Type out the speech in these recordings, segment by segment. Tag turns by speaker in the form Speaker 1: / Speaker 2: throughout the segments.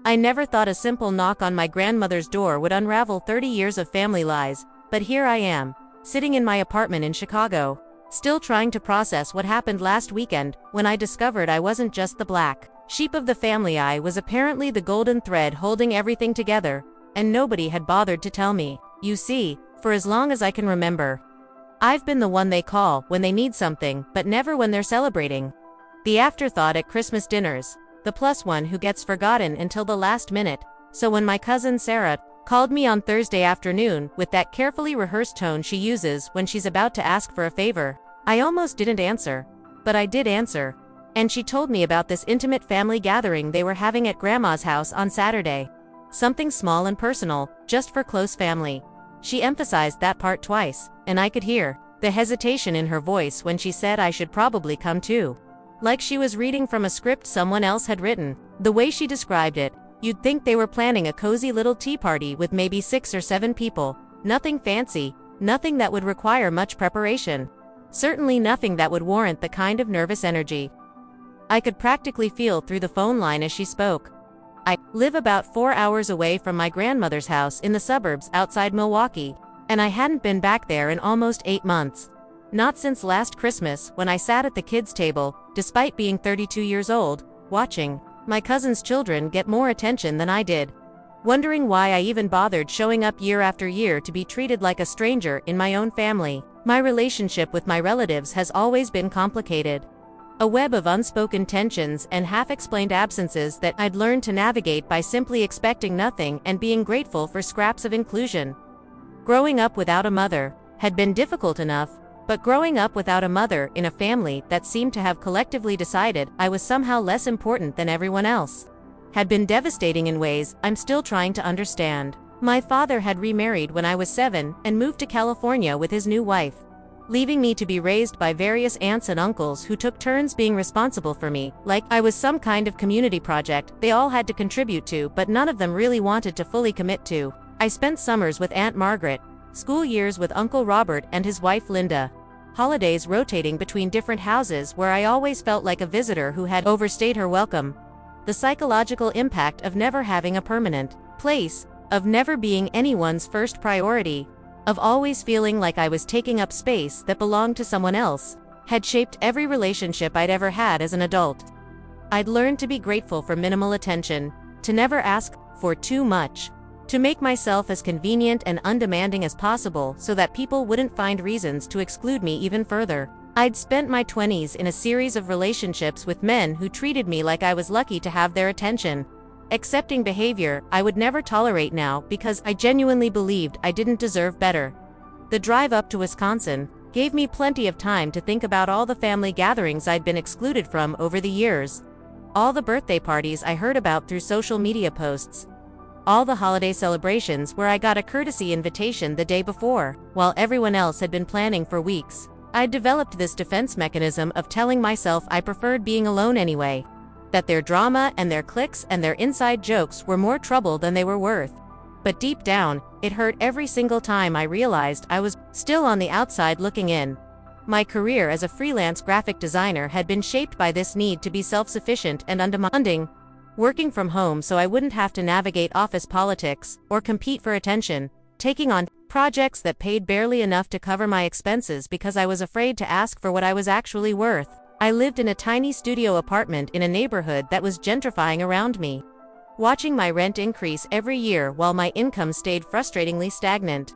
Speaker 1: I never thought a simple knock on my grandmother's door would unravel 30 years of family lies, but here I am, sitting in my apartment in Chicago, still trying to process what happened last weekend, when I discovered I wasn't just the black sheep of the family. I was apparently the golden thread holding everything together, and nobody had bothered to tell me. You see, for as long as I can remember, I've been the one they call when they need something, but never when they're celebrating. The afterthought at Christmas dinners, the plus one who gets forgotten until the last minute. So when my cousin Sarah called me on Thursday afternoon with that carefully rehearsed tone she uses when she's about to ask for a favor, I almost didn't answer. But I did answer. And she told me about this intimate family gathering they were having at Grandma's house on Saturday. Something small and personal, just for close family. She emphasized that part twice, and I could hear the hesitation in her voice when she said I should probably come too. Like she was reading from a script someone else had written. The way she described it, you'd think they were planning a cozy little tea party with maybe 6 or 7 people. Nothing fancy, nothing that would require much preparation. Certainly nothing that would warrant the kind of nervous energy I could practically feel through the phone line as she spoke. I live about 4 hours away from my grandmother's house in the suburbs outside Milwaukee, and I hadn't been back there in almost 8 months. Not since last Christmas, when I sat at the kids' table, despite being 32 years old, watching my cousin's children get more attention than I did. Wondering why I even bothered showing up year after year to be treated like a stranger in my own family. My relationship with my relatives has always been complicated. A web of unspoken tensions and half-explained absences that I'd learned to navigate by simply expecting nothing and being grateful for scraps of inclusion. Growing up without a mother had been difficult enough, but growing up without a mother in a family that seemed to have collectively decided I was somehow less important than everyone else had been devastating in ways I'm still trying to understand. My father had remarried when I was 7 and moved to California with his new wife, leaving me to be raised by various aunts and uncles who took turns being responsible for me, like I was some kind of community project they all had to contribute to but none of them really wanted to fully commit to. I spent summers with Aunt Margaret, school years with Uncle Robert and his wife Linda, holidays rotating between different houses where I always felt like a visitor who had overstayed her welcome. The psychological impact of never having a permanent place, of never being anyone's first priority, of always feeling like I was taking up space that belonged to someone else, had shaped every relationship I'd ever had as an adult. I'd learned to be grateful for minimal attention, to never ask for too much, to make myself as convenient and undemanding as possible so that people wouldn't find reasons to exclude me even further. I'd spent my 20s in a series of relationships with men who treated me like I was lucky to have their attention, accepting behavior I would never tolerate now because I genuinely believed I didn't deserve better. The drive up to Wisconsin gave me plenty of time to think about all the family gatherings I'd been excluded from over the years, all the birthday parties I heard about through social media posts, all the holiday celebrations where I got a courtesy invitation the day before, while everyone else had been planning for weeks. I'd developed this defense mechanism of telling myself I preferred being alone anyway, that their drama and their cliques and their inside jokes were more trouble than they were worth. But deep down, it hurt every single time I realized I was still on the outside looking in. My career as a freelance graphic designer had been shaped by this need to be self-sufficient and undemanding, working from home so I wouldn't have to navigate office politics or compete for attention, taking on projects that paid barely enough to cover my expenses because I was afraid to ask for what I was actually worth. I lived in a tiny studio apartment in a neighborhood that was gentrifying around me, watching my rent increase every year while my income stayed frustratingly stagnant,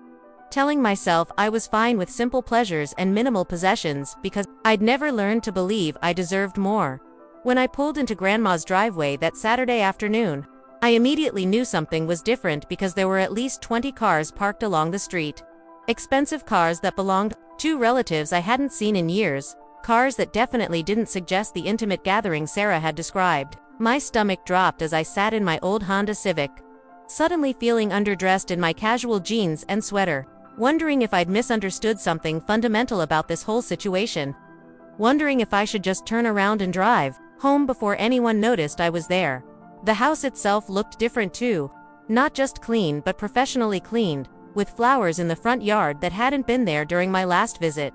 Speaker 1: telling myself I was fine with simple pleasures and minimal possessions because I'd never learned to believe I deserved more. When I pulled into Grandma's driveway that Saturday afternoon, I immediately knew something was different because there were at least 20 cars parked along the street. Expensive cars that belonged to relatives I hadn't seen in years, cars that definitely didn't suggest the intimate gathering Sarah had described. My stomach dropped as I sat in my old Honda Civic, suddenly feeling underdressed in my casual jeans and sweater, wondering if I'd misunderstood something fundamental about this whole situation, wondering if I should just turn around and drive home before anyone noticed I was there. The house itself looked different too, not just clean but professionally cleaned, with flowers in the front yard that hadn't been there during my last visit,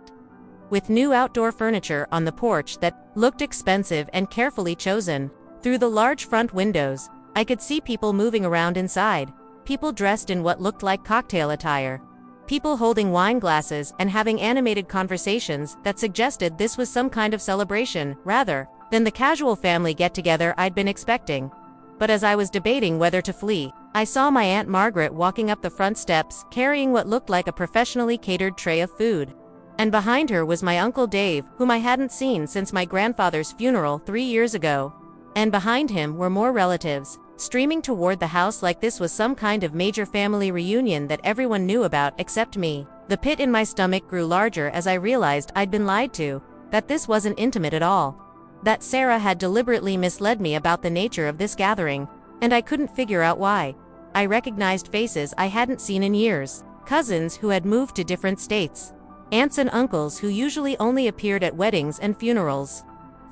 Speaker 1: with new outdoor furniture on the porch that looked expensive and carefully chosen. Through the large front windows, I could see people moving around inside, people dressed in what looked like cocktail attire, people holding wine glasses and having animated conversations that suggested this was some kind of celebration, rather than the casual family get-together I'd been expecting. But as I was debating whether to flee, I saw my Aunt Margaret walking up the front steps carrying what looked like a professionally catered tray of food. And behind her was my Uncle Dave, whom I hadn't seen since my grandfather's funeral 3 years ago. And behind him were more relatives, streaming toward the house like this was some kind of major family reunion that everyone knew about except me. The pit in my stomach grew larger as I realized I'd been lied to, that this wasn't intimate at all, that Sarah had deliberately misled me about the nature of this gathering, and I couldn't figure out why. I recognized faces I hadn't seen in years, cousins who had moved to different states, aunts and uncles who usually only appeared at weddings and funerals,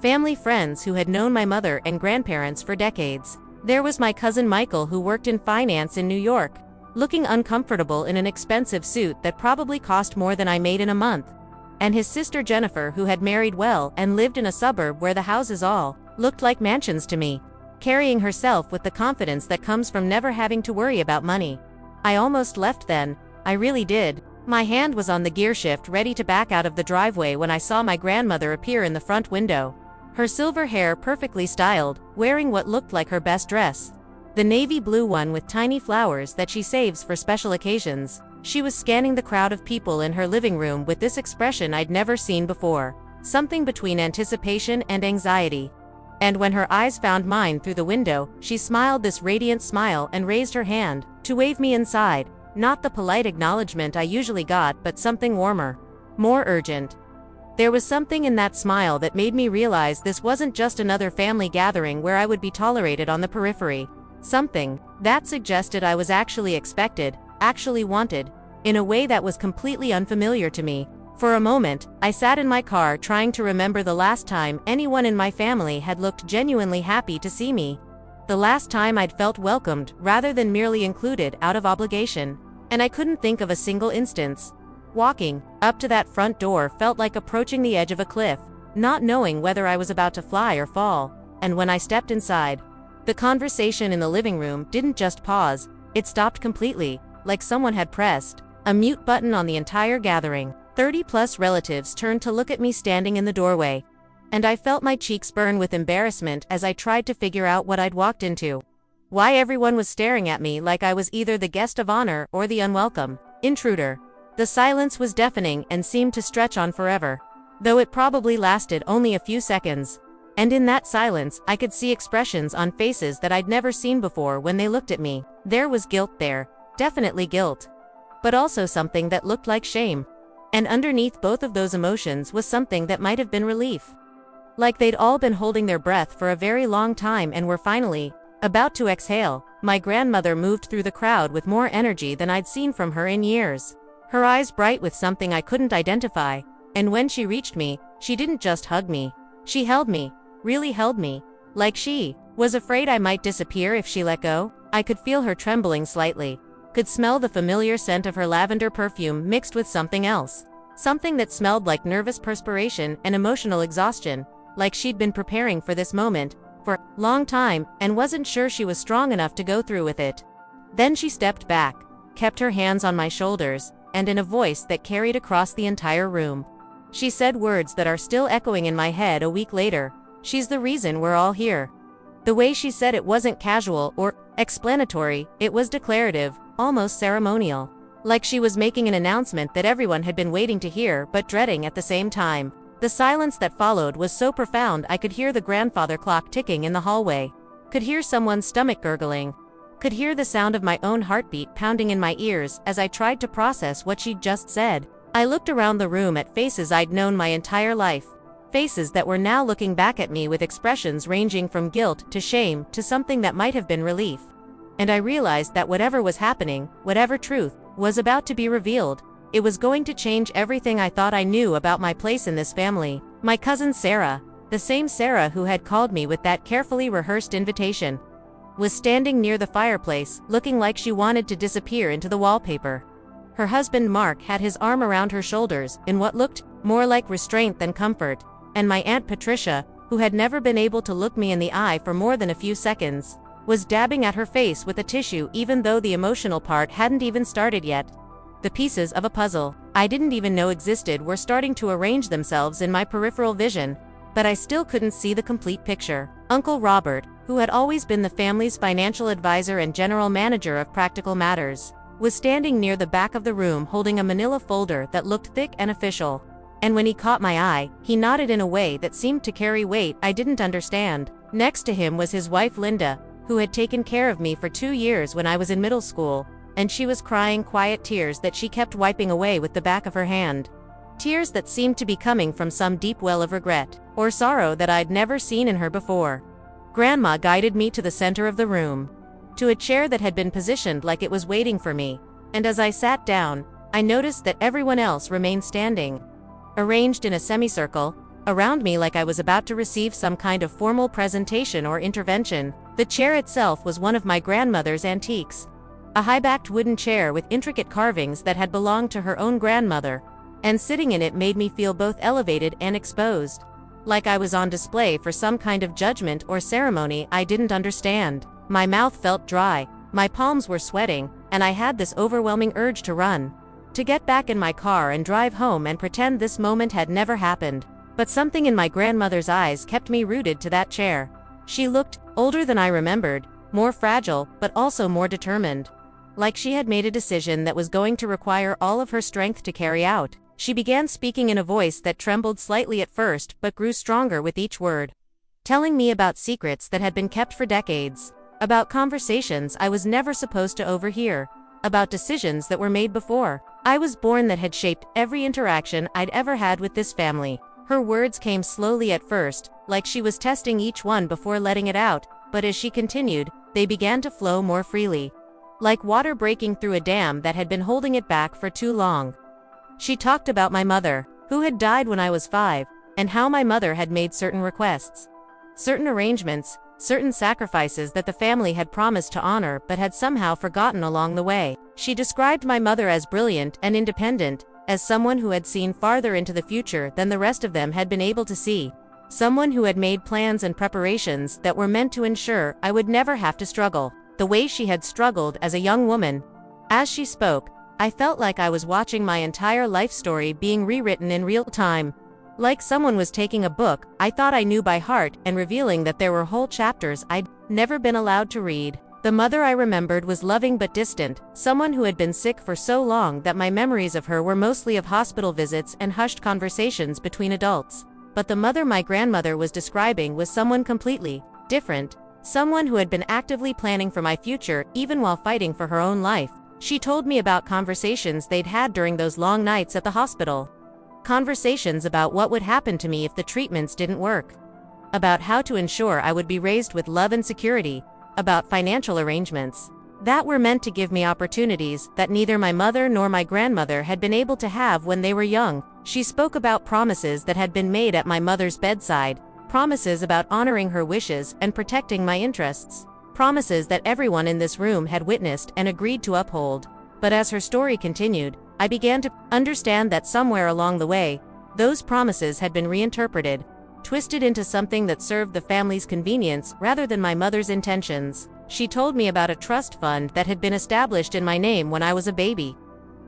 Speaker 1: family friends who had known my mother and grandparents for decades. There was my cousin Michael, who worked in finance in New York, looking uncomfortable in an expensive suit that probably cost more than I made in a month, and his sister Jennifer, who had married well and lived in a suburb where the houses all looked like mansions to me, carrying herself with the confidence that comes from never having to worry about money. I almost left then, I really did. My hand was on the gear shift ready to back out of the driveway when I saw my grandmother appear in the front window. Her silver hair perfectly styled, wearing what looked like her best dress, the navy blue one with tiny flowers that she saves for special occasions. She was scanning the crowd of people in her living room with this expression I'd never seen before, something between anticipation and anxiety. And when her eyes found mine through the window, she smiled this radiant smile and raised her hand to wave me inside, not the polite acknowledgement I usually got, but something warmer, more urgent. There was something in that smile that made me realize this wasn't just another family gathering where I would be tolerated on the periphery. Something that suggested I was actually expected, actually wanted, in a way that was completely unfamiliar to me. For a moment, I sat in my car trying to remember the last time anyone in my family had looked genuinely happy to see me. The last time I'd felt welcomed rather than merely included out of obligation. And I couldn't think of a single instance. Walking up to that front door felt like approaching the edge of a cliff, not knowing whether I was about to fly or fall. And when I stepped inside, the conversation in the living room didn't just pause, it stopped completely, like someone had pressed a mute button on the entire gathering. 30-plus relatives turned to look at me standing in the doorway, and I felt my cheeks burn with embarrassment as I tried to figure out what I'd walked into. Why everyone was staring at me like I was either the guest of honor or the unwelcome intruder. The silence was deafening and seemed to stretch on forever, though it probably lasted only a few seconds. And in that silence, I could see expressions on faces that I'd never seen before when they looked at me. There was guilt there, definitely guilt, but also something that looked like shame. And underneath both of those emotions was something that might have been relief. Like they'd all been holding their breath for a very long time and were finally about to exhale. My grandmother moved through the crowd with more energy than I'd seen from her in years, her eyes bright with something I couldn't identify. And when she reached me, she didn't just hug me. She held me, really held me, like she was afraid I might disappear if she let go. I could feel her trembling slightly, could smell the familiar scent of her lavender perfume mixed with something else, something that smelled like nervous perspiration and emotional exhaustion, like she'd been preparing for this moment for a long time and wasn't sure she was strong enough to go through with it. Then she stepped back, kept her hands on my shoulders, and in a voice that carried across the entire room, she said words that are still echoing in my head a week later. "She's the reason we're all here." The way she said it wasn't casual or explanatory, it was declarative, almost ceremonial. Like she was making an announcement that everyone had been waiting to hear but dreading at the same time. The silence that followed was so profound I could hear the grandfather clock ticking in the hallway, could hear someone's stomach gurgling, could hear the sound of my own heartbeat pounding in my ears as I tried to process what she'd just said. I looked around the room at faces I'd known my entire life, faces that were now looking back at me with expressions ranging from guilt to shame to something that might have been relief. And I realized that whatever was happening, whatever truth was about to be revealed, it was going to change everything I thought I knew about my place in this family. My cousin Sarah, the same Sarah who had called me with that carefully rehearsed invitation, was standing near the fireplace, looking like she wanted to disappear into the wallpaper. Her husband Mark had his arm around her shoulders in what looked more like restraint than comfort, and my Aunt Patricia, who had never been able to look me in the eye for more than a few seconds, was dabbing at her face with a tissue even though the emotional part hadn't even started yet. The pieces of a puzzle I didn't even know existed were starting to arrange themselves in my peripheral vision, but I still couldn't see the complete picture. Uncle Robert, who had always been the family's financial advisor and general manager of practical matters, was standing near the back of the room holding a manila folder that looked thick and official. And when he caught my eye, he nodded in a way that seemed to carry weight I didn't understand. Next to him was his wife Linda, who had taken care of me for 2 years when I was in middle school, and she was crying quiet tears that she kept wiping away with the back of her hand. Tears that seemed to be coming from some deep well of regret or sorrow that I'd never seen in her before. Grandma guided me to the center of the room, to a chair that had been positioned like it was waiting for me, and as I sat down, I noticed that everyone else remained standing, arranged in a semicircle around me like I was about to receive some kind of formal presentation or intervention. The chair itself was one of my grandmother's antiques, a high-backed wooden chair with intricate carvings that had belonged to her own grandmother, and sitting in it made me feel both elevated and exposed, like I was on display for some kind of judgment or ceremony I didn't understand. My mouth felt dry, my palms were sweating, and I had this overwhelming urge to run, to get back in my car and drive home and pretend this moment had never happened. But something in my grandmother's eyes kept me rooted to that chair. She looked older than I remembered, more fragile, but also more determined, like she had made a decision that was going to require all of her strength to carry out. She began speaking in a voice that trembled slightly at first but grew stronger with each word, telling me about secrets that had been kept for decades, about conversations I was never supposed to overhear, about decisions that were made before I was born that had shaped every interaction I'd ever had with this family. Her words came slowly at first, like she was testing each one before letting it out, but as she continued, they began to flow more freely, like water breaking through a dam that had been holding it back for too long. She talked about my mother, who had died when I was 5, and how my mother had made certain requests, certain arrangements, certain sacrifices that the family had promised to honor but had somehow forgotten along the way. She described my mother as brilliant and independent, as someone who had seen farther into the future than the rest of them had been able to see, someone who had made plans and preparations that were meant to ensure I would never have to struggle the way she had struggled as a young woman. As she spoke, I felt like I was watching my entire life story being rewritten in real time, like someone was taking a book I thought I knew by heart and revealing that there were whole chapters I'd never been allowed to read. The mother I remembered was loving but distant, someone who had been sick for so long that my memories of her were mostly of hospital visits and hushed conversations between adults. But the mother my grandmother was describing was someone completely different, someone who had been actively planning for my future even while fighting for her own life. She told me about conversations they'd had during those long nights at the hospital. Conversations about what would happen to me if the treatments didn't work, about how to ensure I would be raised with love and security, about financial arrangements that were meant to give me opportunities that neither my mother nor my grandmother had been able to have when they were young. She spoke about promises that had been made at my mother's bedside, promises about honoring her wishes and protecting my interests, promises that everyone in this room had witnessed and agreed to uphold. But as her story continued, I began to understand that somewhere along the way, those promises had been reinterpreted, twisted into something that served the family's convenience rather than my mother's intentions. She told me about a trust fund that had been established in my name when I was a baby.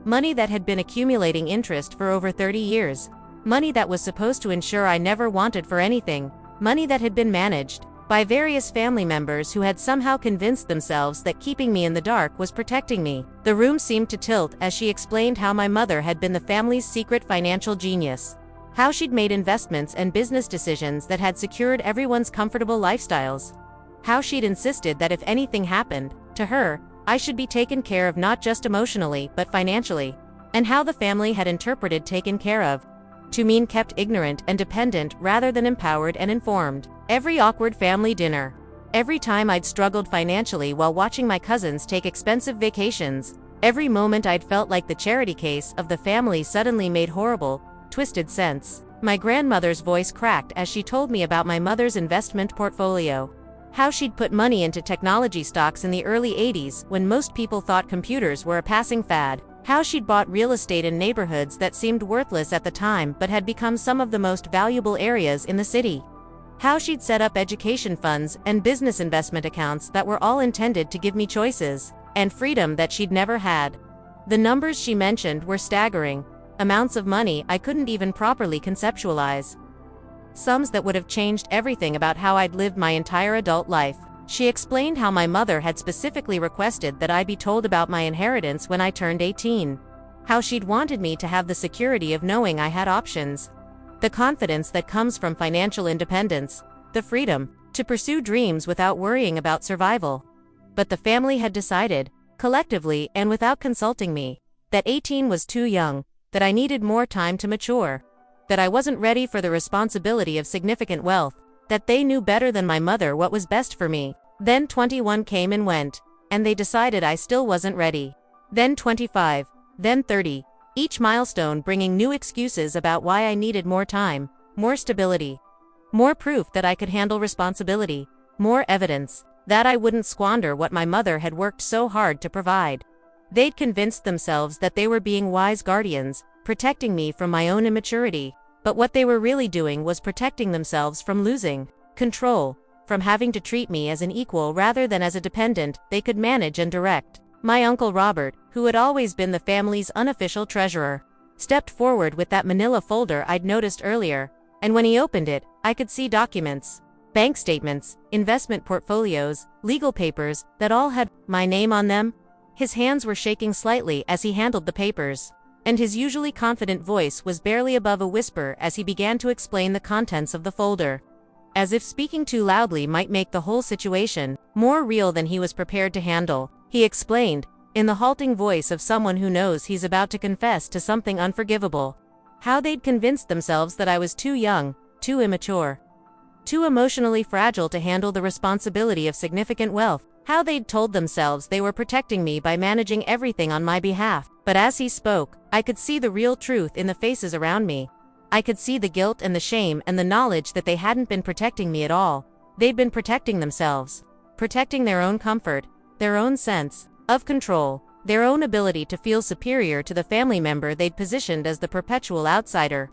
Speaker 1: Money that had been accumulating interest for over 30 years. Money that was supposed to ensure I never wanted for anything. Money that had been managed by various family members who had somehow convinced themselves that keeping me in the dark was protecting me. The room seemed to tilt as she explained how my mother had been the family's secret financial genius, how she'd made investments and business decisions that had secured everyone's comfortable lifestyles, how she'd insisted that if anything happened to her, I should be taken care of not just emotionally but financially, and how the family had interpreted taken care of to mean kept ignorant and dependent rather than empowered and informed. Every awkward family dinner, every time I'd struggled financially while watching my cousins take expensive vacations, every moment I'd felt like the charity case of the family suddenly made horrible, twisted sense. My grandmother's voice cracked as she told me about my mother's investment portfolio, how she'd put money into technology stocks in the early 80s when most people thought computers were a passing fad, how she'd bought real estate in neighborhoods that seemed worthless at the time but had become some of the most valuable areas in the city, How she'd set up education funds and business investment accounts that were all intended to give me choices and freedom that she'd never had. The numbers she mentioned were staggering, amounts of money I couldn't even properly conceptualize. Sums that would have changed everything about how I'd lived my entire adult life. She explained how my mother had specifically requested that I be told about my inheritance when I turned 18. How she'd wanted me to have the security of knowing I had options. The confidence that comes from financial independence. The freedom to pursue dreams without worrying about survival. But the family had decided, collectively and without consulting me, that 18 was too young, that I needed more time to mature, that I wasn't ready for the responsibility of significant wealth, that they knew better than my mother what was best for me. Then 21 came and went, and they decided I still wasn't ready. Then 25, then 30, each milestone bringing new excuses about why I needed more time, more stability, more proof that I could handle responsibility, more evidence that I wouldn't squander what my mother had worked so hard to provide. They'd convinced themselves that they were being wise guardians, protecting me from my own immaturity, but what they were really doing was protecting themselves from losing control, from having to treat me as an equal rather than as a dependent they could manage and direct. My Uncle Robert, who had always been the family's unofficial treasurer, stepped forward with that manila folder I'd noticed earlier, and when he opened it, I could see documents, bank statements, investment portfolios, legal papers that all had my name on them. His hands were shaking slightly as he handled the papers, and his usually confident voice was barely above a whisper as he began to explain the contents of the folder. As if speaking too loudly might make the whole situation more real than he was prepared to handle, he explained, in the halting voice of someone who knows he's about to confess to something unforgivable, how they'd convinced themselves that I was too young, too immature, too emotionally fragile to handle the responsibility of significant wealth, how they'd told themselves they were protecting me by managing everything on my behalf. But as he spoke, I could see the real truth in the faces around me. I could see the guilt and the shame and the knowledge that they hadn't been protecting me at all. They'd been protecting themselves, protecting their own comfort, their own sense of control, their own ability to feel superior to the family member they'd positioned as the perpetual outsider.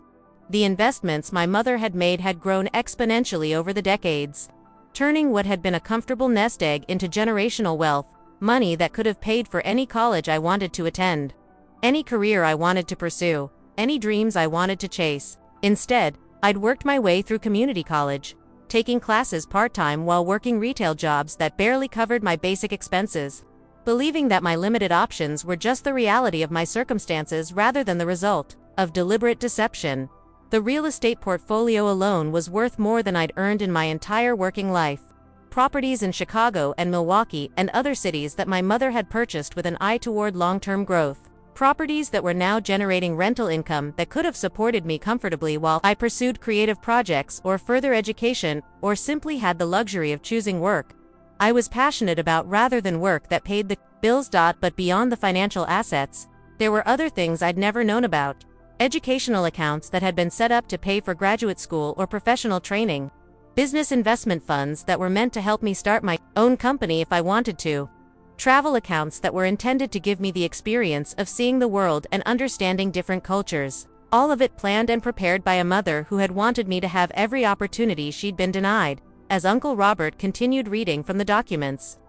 Speaker 1: The investments my mother had made had grown exponentially over the decades, turning what had been a comfortable nest egg into generational wealth, money that could have paid for any college I wanted to attend, any career I wanted to pursue, any dreams I wanted to chase. Instead, I'd worked my way through community college, taking classes part-time while working retail jobs that barely covered my basic expenses, believing that my limited options were just the reality of my circumstances rather than the result of deliberate deception. The real estate portfolio alone was worth more than I'd earned in my entire working life. Properties in Chicago and Milwaukee and other cities that my mother had purchased with an eye toward long-term growth. Properties that were now generating rental income that could have supported me comfortably while I pursued creative projects or further education or simply had the luxury of choosing work I was passionate about rather than work that paid the bills. But beyond the financial assets, there were other things I'd never known about. Educational accounts that had been set up to pay for graduate school or professional training. Business investment funds that were meant to help me start my own company if I wanted to. Travel accounts that were intended to give me the experience of seeing the world and understanding different cultures. All of it planned and prepared by a mother who had wanted me to have every opportunity she'd been denied. As Uncle Robert continued reading from the documents,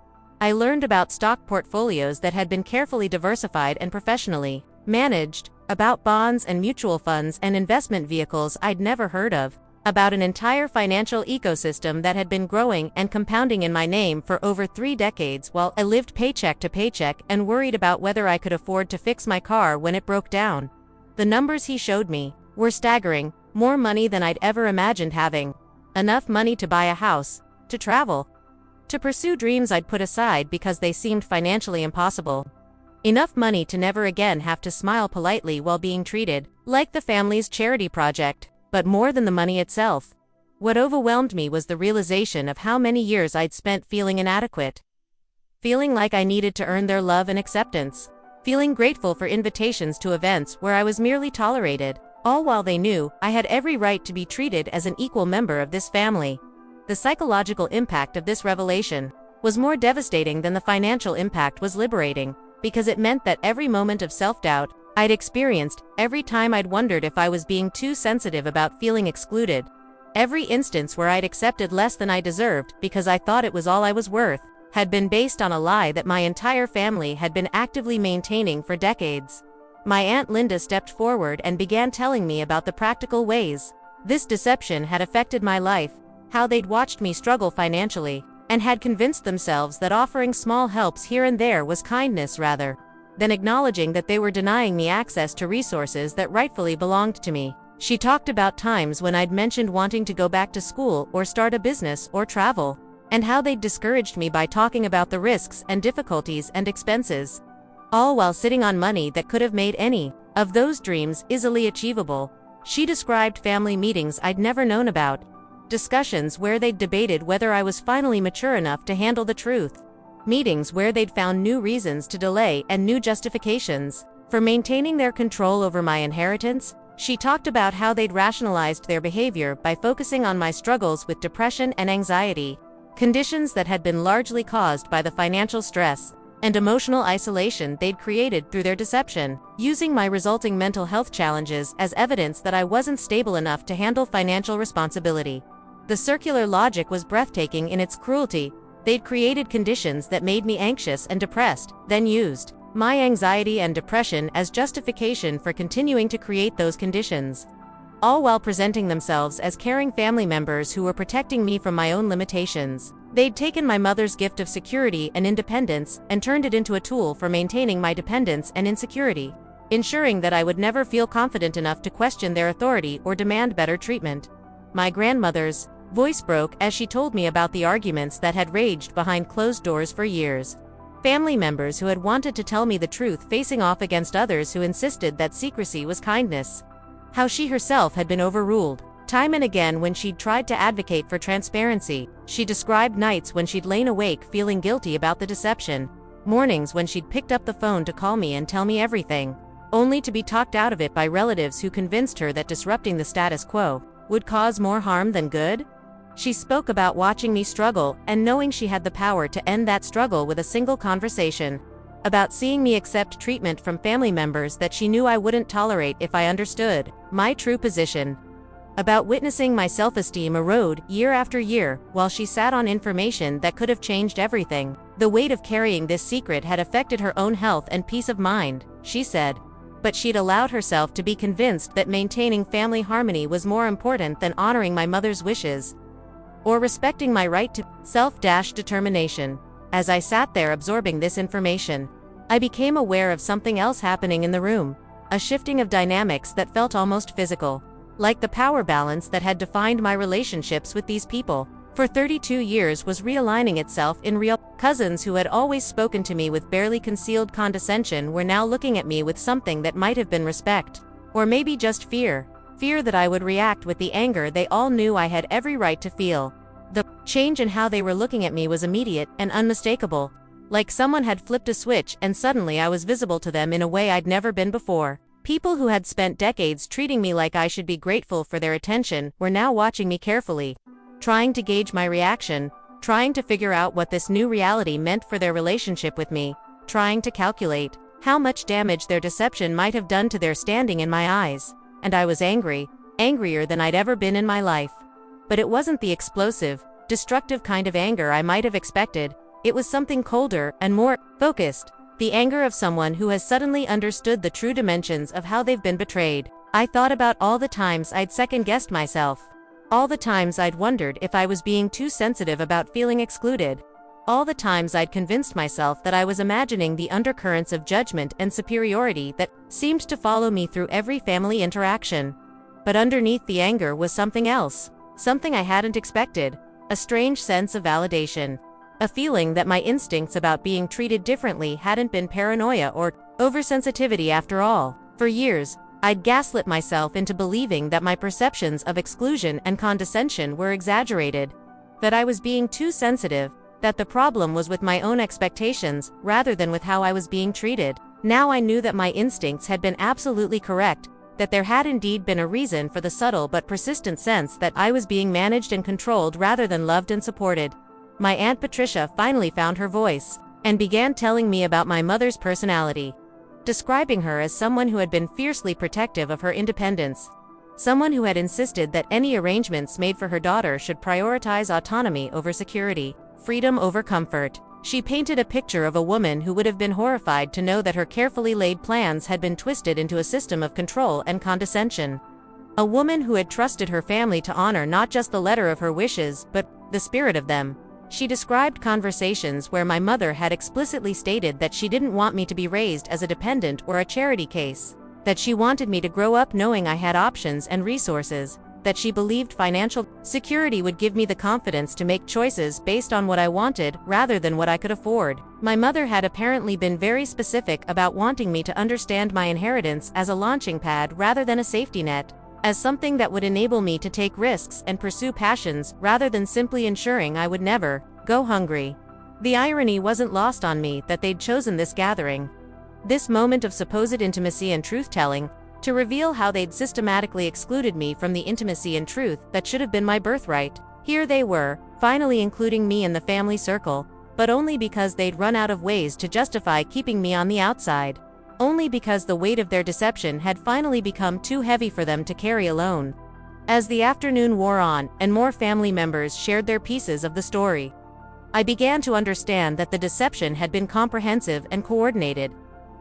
Speaker 1: I learned about stock portfolios that had been carefully diversified and professionally managed, about bonds and mutual funds and investment vehicles I'd never heard of, about an entire financial ecosystem that had been growing and compounding in my name for over 3 decades while I lived paycheck to paycheck and worried about whether I could afford to fix my car when it broke down. The numbers he showed me were staggering, more money than I'd ever imagined having. Enough money to buy a house, to travel, to pursue dreams I'd put aside because they seemed financially impossible. Enough money to never again have to smile politely while being treated like the family's charity project. But more than the money itself, what overwhelmed me was the realization of how many years I'd spent feeling inadequate, feeling like I needed to earn their love and acceptance, feeling grateful for invitations to events where I was merely tolerated, all while they knew I had every right to be treated as an equal member of this family. The psychological impact of this revelation was more devastating than the financial impact was liberating, because it meant that every moment of self-doubt I'd experienced, every time I'd wondered if I was being too sensitive about feeling excluded, Every instance where I'd accepted less than I deserved because I thought it was all I was worth had been based on a lie that my entire family had been actively maintaining for decades. My Aunt Linda stepped forward and began telling me about the practical ways this deception had affected my life, how they'd watched me struggle financially, and had convinced themselves that offering small helps here and there was kindness rather than acknowledging that they were denying me access to resources that rightfully belonged to me. She talked about times when I'd mentioned wanting to go back to school or start a business or travel, and how they'd discouraged me by talking about the risks and difficulties and expenses, all while sitting on money that could have made any of those dreams easily achievable. She described family meetings I'd never known about, discussions where they'd debated whether I was finally mature enough to handle the truth, meetings where they'd found new reasons to delay and new justifications for maintaining their control over my inheritance. She talked about how they'd rationalized their behavior by focusing on my struggles with depression and anxiety, conditions that had been largely caused by the financial stress and emotional isolation they'd created through their deception, using my resulting mental health challenges as evidence that I wasn't stable enough to handle financial responsibility. The circular logic was breathtaking in its cruelty. They'd created conditions that made me anxious and depressed, then used my anxiety and depression as justification for continuing to create those conditions, all while presenting themselves as caring family members who were protecting me from my own limitations. They'd taken my mother's gift of security and independence and turned it into a tool for maintaining my dependence and insecurity, ensuring that I would never feel confident enough to question their authority or demand better treatment. My grandmother's voice broke as she told me about the arguments that had raged behind closed doors for years. Family members who had wanted to tell me the truth facing off against others who insisted that secrecy was kindness. How she herself had been overruled time and again when she'd tried to advocate for transparency. She described nights when she'd lain awake feeling guilty about the deception, mornings when she'd picked up the phone to call me and tell me everything, only to be talked out of it by relatives who convinced her that disrupting the status quo would cause more harm than good. She spoke about watching me struggle and knowing she had the power to end that struggle with a single conversation, about seeing me accept treatment from family members that she knew I wouldn't tolerate if I understood my true position, about witnessing my self-esteem erode year after year while she sat on information that could have changed everything. The weight of carrying this secret had affected her own health and peace of mind, she said, but she'd allowed herself to be convinced that maintaining family harmony was more important than honoring my mother's wishes or respecting my right to self-determination. As I sat there absorbing this information, I became aware of something else happening in the room, a shifting of dynamics that felt almost physical, like the power balance that had defined my relationships with these people for 32 years was realigning itself in real. Cousins who had always spoken to me with barely concealed condescension were now looking at me with something that might have been respect, or maybe just fear that I would react with the anger they all knew I had every right to feel. The change in how they were looking at me was immediate and unmistakable, like someone had flipped a switch and suddenly I was visible to them in a way I'd never been before. People who had spent decades treating me like I should be grateful for their attention were now watching me carefully, trying to gauge my reaction, trying to figure out what this new reality meant for their relationship with me, trying to calculate how much damage their deception might have done to their standing in my eyes. And I was angry, angrier than I'd ever been in my life. But it wasn't the explosive, destructive kind of anger I might have expected. It was something colder and more focused, the anger of someone who has suddenly understood the true dimensions of how they've been betrayed. I thought about all the times I'd second-guessed myself, all the times I'd wondered if I was being too sensitive about feeling excluded, all the times I'd convinced myself that I was imagining the undercurrents of judgment and superiority that seemed to follow me through every family interaction. But underneath the anger was something else, something I hadn't expected, a strange sense of validation, a feeling that my instincts about being treated differently hadn't been paranoia or oversensitivity after all. For years, I'd gaslit myself into believing that my perceptions of exclusion and condescension were exaggerated, that I was being too sensitive, that the problem was with my own expectations rather than with how I was being treated. Now I knew that my instincts had been absolutely correct, that there had indeed been a reason for the subtle but persistent sense that I was being managed and controlled rather than loved and supported. My Aunt Patricia finally found her voice and began telling me about my mother's personality, describing her as someone who had been fiercely protective of her independence, someone who had insisted that any arrangements made for her daughter should prioritize autonomy over security, freedom over comfort. She painted a picture of a woman who would have been horrified to know that her carefully laid plans had been twisted into a system of control and condescension. A woman who had trusted her family to honor not just the letter of her wishes, but the spirit of them. She described conversations where my mother had explicitly stated that she didn't want me to be raised as a dependent or a charity case, that she wanted me to grow up knowing I had options and resources, that she believed financial security would give me the confidence to make choices based on what I wanted rather than what I could afford. My mother had apparently been very specific about wanting me to understand my inheritance as a launching pad rather than a safety net, as something that would enable me to take risks and pursue passions rather than simply ensuring I would never go hungry. The irony wasn't lost on me that they'd chosen this gathering, this moment of supposed intimacy and truth-telling, to reveal how they'd systematically excluded me from the intimacy and truth that should have been my birthright. Here they were, finally including me in the family circle, but only because they'd run out of ways to justify keeping me on the outside. Only because the weight of their deception had finally become too heavy for them to carry alone. As the afternoon wore on and more family members shared their pieces of the story, I began to understand that the deception had been comprehensive and coordinated,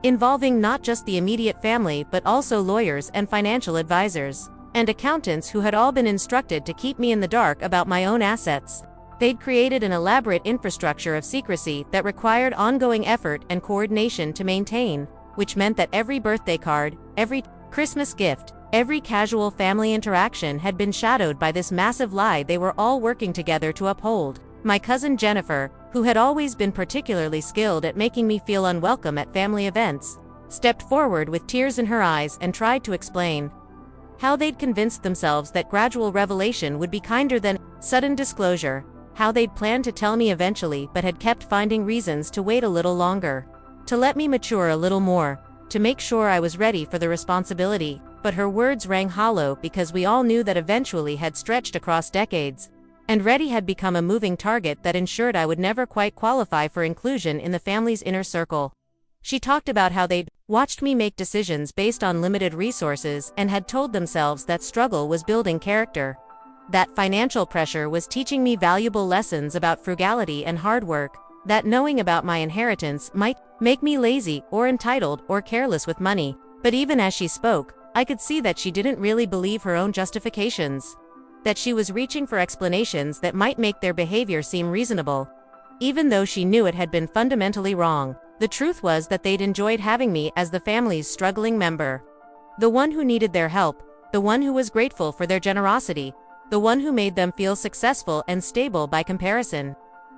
Speaker 1: involving not just the immediate family but also lawyers and financial advisors, and accountants who had all been instructed to keep me in the dark about my own assets. They'd created an elaborate infrastructure of secrecy that required ongoing effort and coordination to maintain, which meant that every birthday card, every Christmas gift, every casual family interaction had been shadowed by this massive lie they were all working together to uphold. My cousin Jennifer, who had always been particularly skilled at making me feel unwelcome at family events, stepped forward with tears in her eyes and tried to explain how they'd convinced themselves that gradual revelation would be kinder than sudden disclosure, how they'd planned to tell me eventually but had kept finding reasons to wait a little longer, to let me mature a little more, to make sure I was ready for the responsibility. But her words rang hollow because we all knew that eventually had stretched across decades, and ready had become a moving target that ensured I would never quite qualify for inclusion in the family's inner circle. She talked about how they'd watched me make decisions based on limited resources and had told themselves that struggle was building character, that financial pressure was teaching me valuable lessons about frugality and hard work, that knowing about my inheritance might make me lazy or entitled or careless with money. But even as she spoke, I could see that she didn't really believe her own justifications, that she was reaching for explanations that might make their behavior seem reasonable, even though she knew it had been fundamentally wrong. The truth was that they'd enjoyed having me as the family's struggling member, the one who needed their help, the one who was grateful for their generosity, the one who made them feel successful and stable by comparison.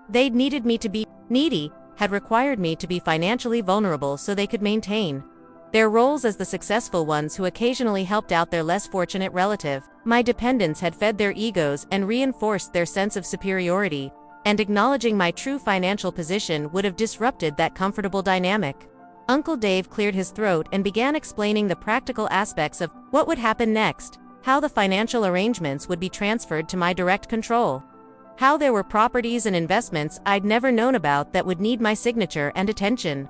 Speaker 1: They'd needed me to be needy, had required me to be financially vulnerable so they could maintain their roles as the successful ones who occasionally helped out their less fortunate relative. My dependents had fed their egos and reinforced their sense of superiority, and acknowledging my true financial position would have disrupted that comfortable dynamic. Uncle Dave cleared his throat and began explaining the practical aspects of what would happen next, how the financial arrangements would be transferred to my direct control, how there were properties and investments I'd never known about that would need my signature and attention,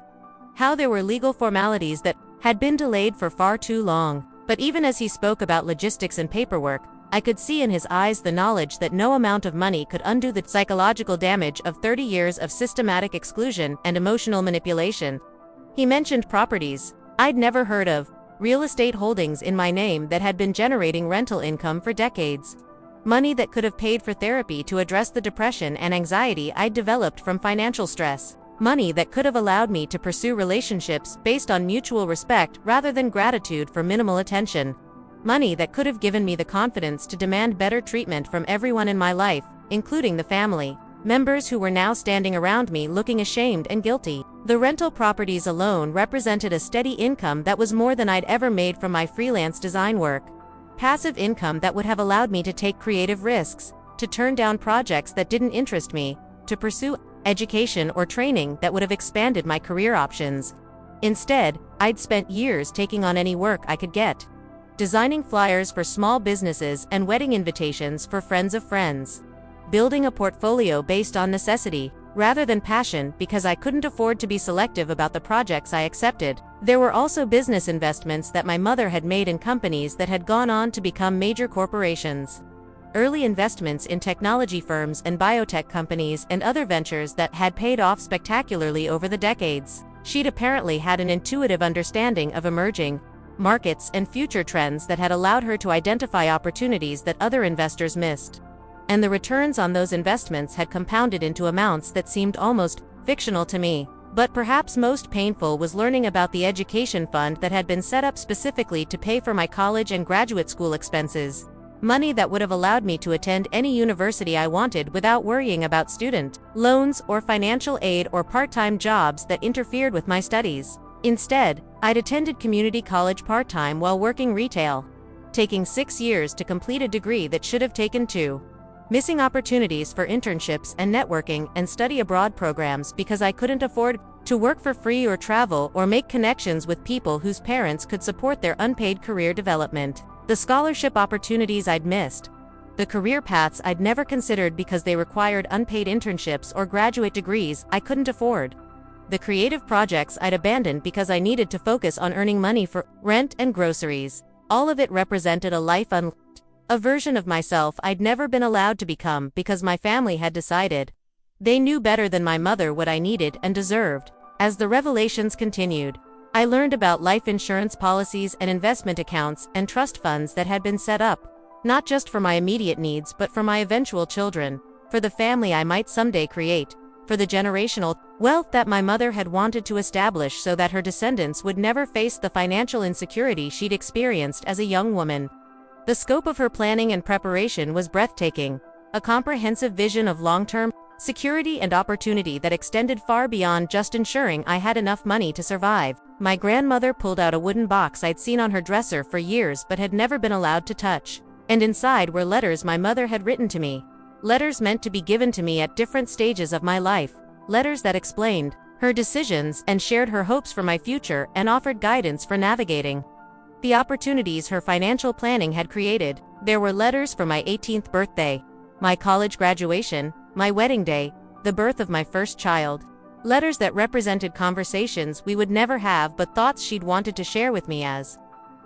Speaker 1: how there were legal formalities that had been delayed for far too long. But even as he spoke about logistics and paperwork, I could see in his eyes the knowledge that no amount of money could undo the psychological damage of 30 years of systematic exclusion and emotional manipulation. He mentioned properties I'd never heard of, real estate holdings in my name that had been generating rental income for decades, money that could have paid for therapy to address the depression and anxiety I'd developed from financial stress, money that could have allowed me to pursue relationships based on mutual respect rather than gratitude for minimal attention, money that could have given me the confidence to demand better treatment from everyone in my life, including the family members who were now standing around me looking ashamed and guilty. The rental properties alone represented a steady income that was more than I'd ever made from my freelance design work, passive income that would have allowed me to take creative risks, to turn down projects that didn't interest me, to pursue education or training that would have expanded my career options. Instead, I'd spent years taking on any work I could get, designing flyers for small businesses and wedding invitations for friends of friends, building a portfolio based on necessity rather than passion because I couldn't afford to be selective about the projects I accepted. There were also business investments that my mother had made in companies that had gone on to become major corporations. Early investments in technology firms and biotech companies and other ventures that had paid off spectacularly over the decades. She'd apparently had an intuitive understanding of emerging markets and future trends that had allowed her to identify opportunities that other investors missed. And the returns on those investments had compounded into amounts that seemed almost fictional to me. But perhaps most painful was learning about the education fund that had been set up specifically to pay for my college and graduate school expenses. Money that would have allowed me to attend any university I wanted without worrying about student loans or financial aid or part-time jobs that interfered with my studies. Instead, I'd attended community college part-time while working retail, taking 6 years to complete a degree that should have taken 2. Missing opportunities for internships and networking and study abroad programs because I couldn't afford to work for free or travel or make connections with people whose parents could support their unpaid career development. The scholarship opportunities I'd missed. The career paths I'd never considered because they required unpaid internships or graduate degrees I couldn't afford. The creative projects I'd abandoned because I needed to focus on earning money for rent and groceries. All of it represented a life unlived. A version of myself I'd never been allowed to become because my family had decided. They knew better than my mother what I needed and deserved. As the revelations continued, I learned about life insurance policies and investment accounts and trust funds that had been set up, not just for my immediate needs but for my eventual children, for the family I might someday create, for the generational wealth that my mother had wanted to establish so that her descendants would never face the financial insecurity she'd experienced as a young woman. The scope of her planning and preparation was breathtaking, a comprehensive vision of long-term security and opportunity that extended far beyond just ensuring I had enough money to survive. My grandmother pulled out a wooden box I'd seen on her dresser for years but had never been allowed to touch. And inside were letters my mother had written to me. Letters meant to be given to me at different stages of my life. Letters that explained her decisions and shared her hopes for my future and offered guidance for navigating the opportunities her financial planning had created. There were letters for my 18th birthday, my college graduation, my wedding day, the birth of my first child. Letters that represented conversations we would never have but thoughts she'd wanted to share with me as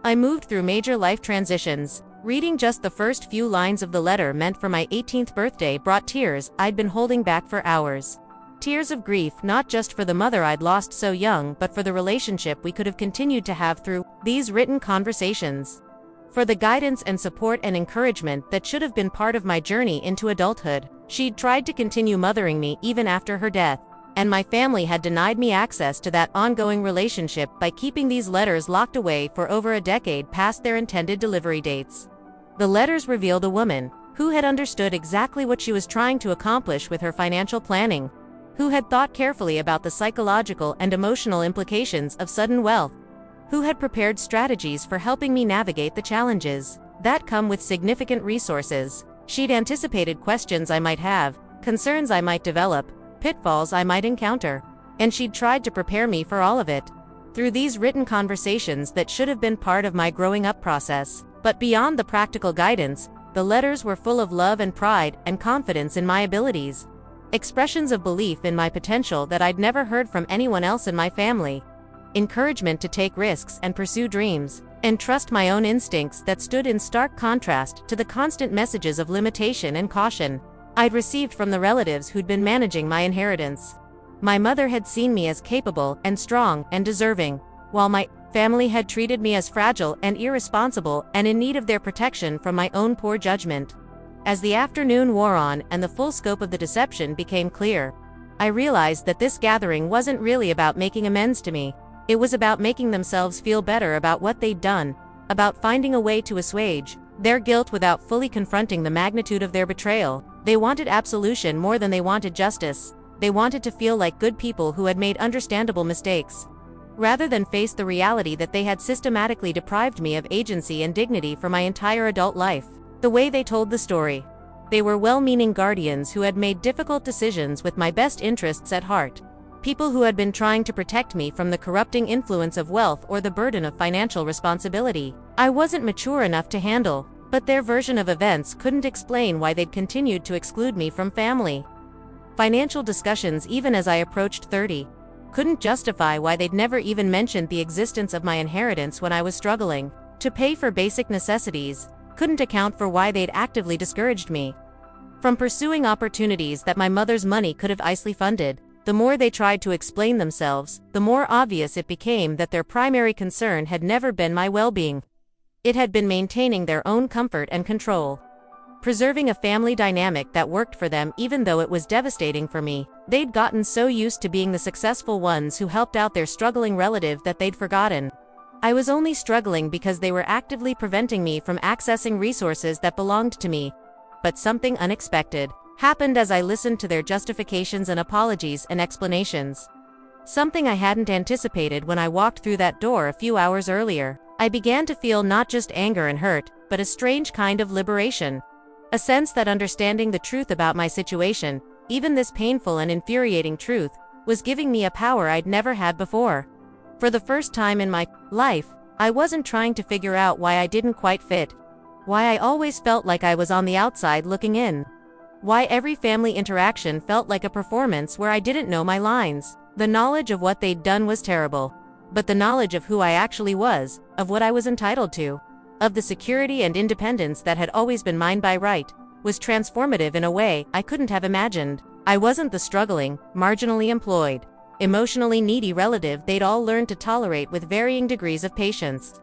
Speaker 1: I moved through major life transitions. Reading just the first few lines of the letter meant for my 18th birthday brought tears I'd been holding back for hours. Tears of grief, not just for the mother I'd lost so young but for the relationship we could have continued to have through these written conversations. For the guidance and support and encouragement that should have been part of my journey into adulthood. She'd tried to continue mothering me even after her death, and my family had denied me access to that ongoing relationship by keeping these letters locked away for over a decade past their intended delivery dates. The letters revealed a woman who had understood exactly what she was trying to accomplish with her financial planning, who had thought carefully about the psychological and emotional implications of sudden wealth, who had prepared strategies for helping me navigate the challenges that come with significant resources. She'd anticipated questions I might have, concerns I might develop, pitfalls I might encounter, and she'd tried to prepare me for all of it. Through these written conversations that should have been part of my growing up process. But beyond the practical guidance, the letters were full of love and pride and confidence in my abilities. Expressions of belief in my potential that I'd never heard from anyone else in my family. Encouragement to take risks and pursue dreams, and trust my own instincts that stood in stark contrast to the constant messages of limitation and caution I'd received from the relatives who'd been managing my inheritance. My mother had seen me as capable and strong and deserving, while my family had treated me as fragile and irresponsible and in need of their protection from my own poor judgment. As the afternoon wore on and the full scope of the deception became clear, I realized that this gathering wasn't really about making amends to me. It was about making themselves feel better about what they'd done, about finding a way to assuage their guilt without fully confronting the magnitude of their betrayal. They wanted absolution more than they wanted justice. They wanted to feel like good people who had made understandable mistakes, rather than face the reality that they had systematically deprived me of agency and dignity for my entire adult life. The way they told the story, they were well-meaning guardians who had made difficult decisions with my best interests at heart. People who had been trying to protect me from the corrupting influence of wealth or the burden of financial responsibility I wasn't mature enough to handle, but their version of events couldn't explain why they'd continued to exclude me from family financial discussions even as I approached 30. couldn't justify why they'd never even mentioned the existence of my inheritance when I was struggling to pay for basic necessities, couldn't account for why they'd actively discouraged me from pursuing opportunities that my mother's money could have easily funded. The more they tried to explain themselves, the more obvious it became that their primary concern had never been my well-being. It had been maintaining their own comfort and control, preserving a family dynamic that worked for them even though it was devastating for me. They'd gotten so used to being the successful ones who helped out their struggling relative that they'd forgotten I was only struggling because they were actively preventing me from accessing resources that belonged to me. But something unexpected happened as I listened to their justifications and apologies and explanations. Something I hadn't anticipated when I walked through that door a few hours earlier. I began to feel not just anger and hurt, but a strange kind of liberation. A sense that understanding the truth about my situation, even this painful and infuriating truth, was giving me a power I'd never had before. For the first time in my life, I wasn't trying to figure out why I didn't quite fit. Why I always felt like I was on the outside looking in. Why every family interaction felt like a performance where I didn't know my lines. The knowledge of what they'd done was terrible. But the knowledge of who I actually was, of what I was entitled to, of the security and independence that had always been mine by right, was transformative in a way I couldn't have imagined. I wasn't the struggling, marginally employed, emotionally needy relative they'd all learned to tolerate with varying degrees of patience.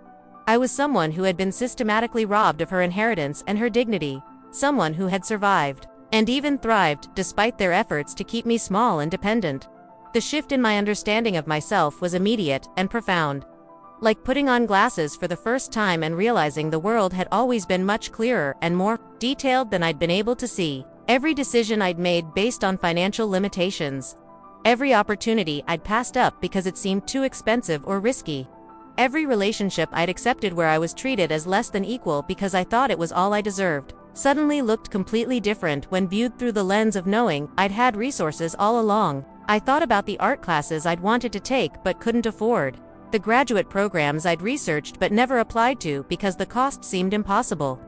Speaker 1: I was someone who had been systematically robbed of her inheritance and her dignity, someone who had survived, and even thrived, despite their efforts to keep me small and dependent. The shift in my understanding of myself was immediate and profound. Like putting on glasses for the first time and realizing the world had always been much clearer and more detailed than I'd been able to see. Every decision I'd made based on financial limitations. Every opportunity I'd passed up because it seemed too expensive or risky. Every relationship I'd accepted where I was treated as less than equal because I thought it was all I deserved, suddenly looked completely different when viewed through the lens of knowing I'd had resources all along. I thought about the art classes I'd wanted to take but couldn't afford. The graduate programs I'd researched but never applied to because the cost seemed impossible.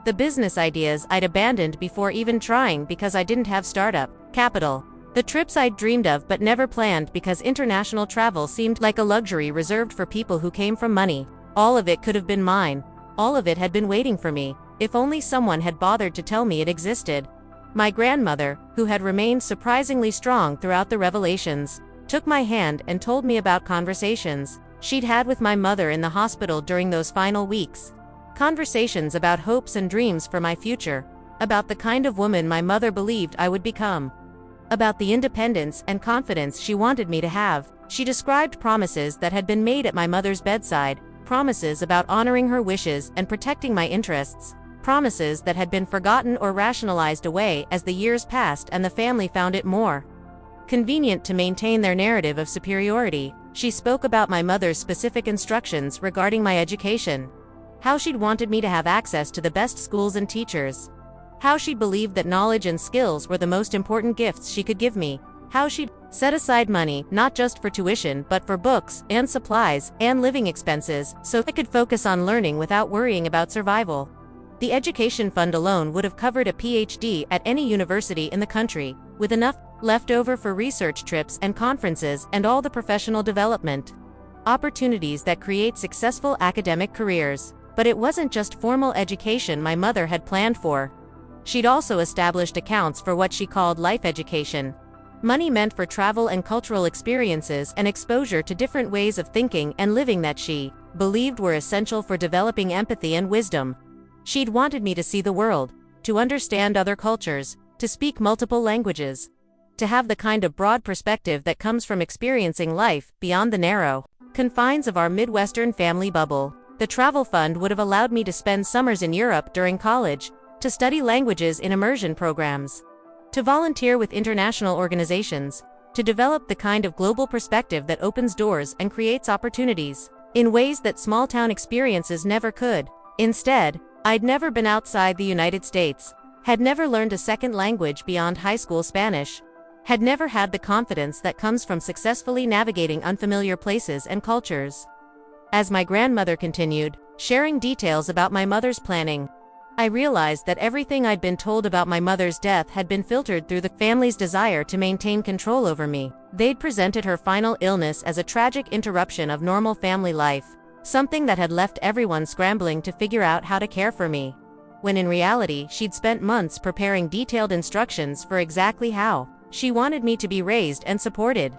Speaker 1: The business ideas I'd abandoned before even trying because I didn't have startup capital. The trips I'd dreamed of but never planned because international travel seemed like a luxury reserved for people who came from money. All of it could have been mine. All of it had been waiting for me, if only someone had bothered to tell me it existed. My grandmother, who had remained surprisingly strong throughout the revelations, took my hand and told me about conversations she'd had with my mother in the hospital during those final weeks. Conversations about hopes and dreams for my future, about the kind of woman my mother believed I would become, about the independence and confidence she wanted me to have. She described promises that had been made at my mother's bedside, promises about honoring her wishes and protecting my interests, promises that had been forgotten or rationalized away as the years passed and the family found it more convenient to maintain their narrative of superiority. She spoke about my mother's specific instructions regarding my education, how she'd wanted me to have access to the best schools and teachers, how she believed that knowledge and skills were the most important gifts she could give me, how she'd set aside money not just for tuition but for books and supplies and living expenses so I could focus on learning without worrying about survival. The education fund alone would have covered a PhD at any university in the country, with enough left over for research trips and conferences and all the professional development opportunities that create successful academic careers. But it wasn't just formal education my mother had planned for. She'd also established accounts for what she called life education. Money meant for travel and cultural experiences and exposure to different ways of thinking and living that she believed were essential for developing empathy and wisdom. She'd wanted me to see the world, to understand other cultures, to speak multiple languages, to have the kind of broad perspective that comes from experiencing life beyond the narrow confines of our Midwestern family bubble. The travel fund would have allowed me to spend summers in Europe during college, to study languages in immersion programs, to volunteer with international organizations, to develop the kind of global perspective that opens doors and creates opportunities in ways that small-town experiences never could. Instead, I'd never been outside the United States, had never learned a second language beyond high school Spanish, had never had the confidence that comes from successfully navigating unfamiliar places and cultures. As my grandmother continued, sharing details about my mother's planning, I realized that everything I'd been told about my mother's death had been filtered through the family's desire to maintain control over me. They'd presented her final illness as a tragic interruption of normal family life, something that had left everyone scrambling to figure out how to care for me, when in reality she'd spent months preparing detailed instructions for exactly how she wanted me to be raised and supported.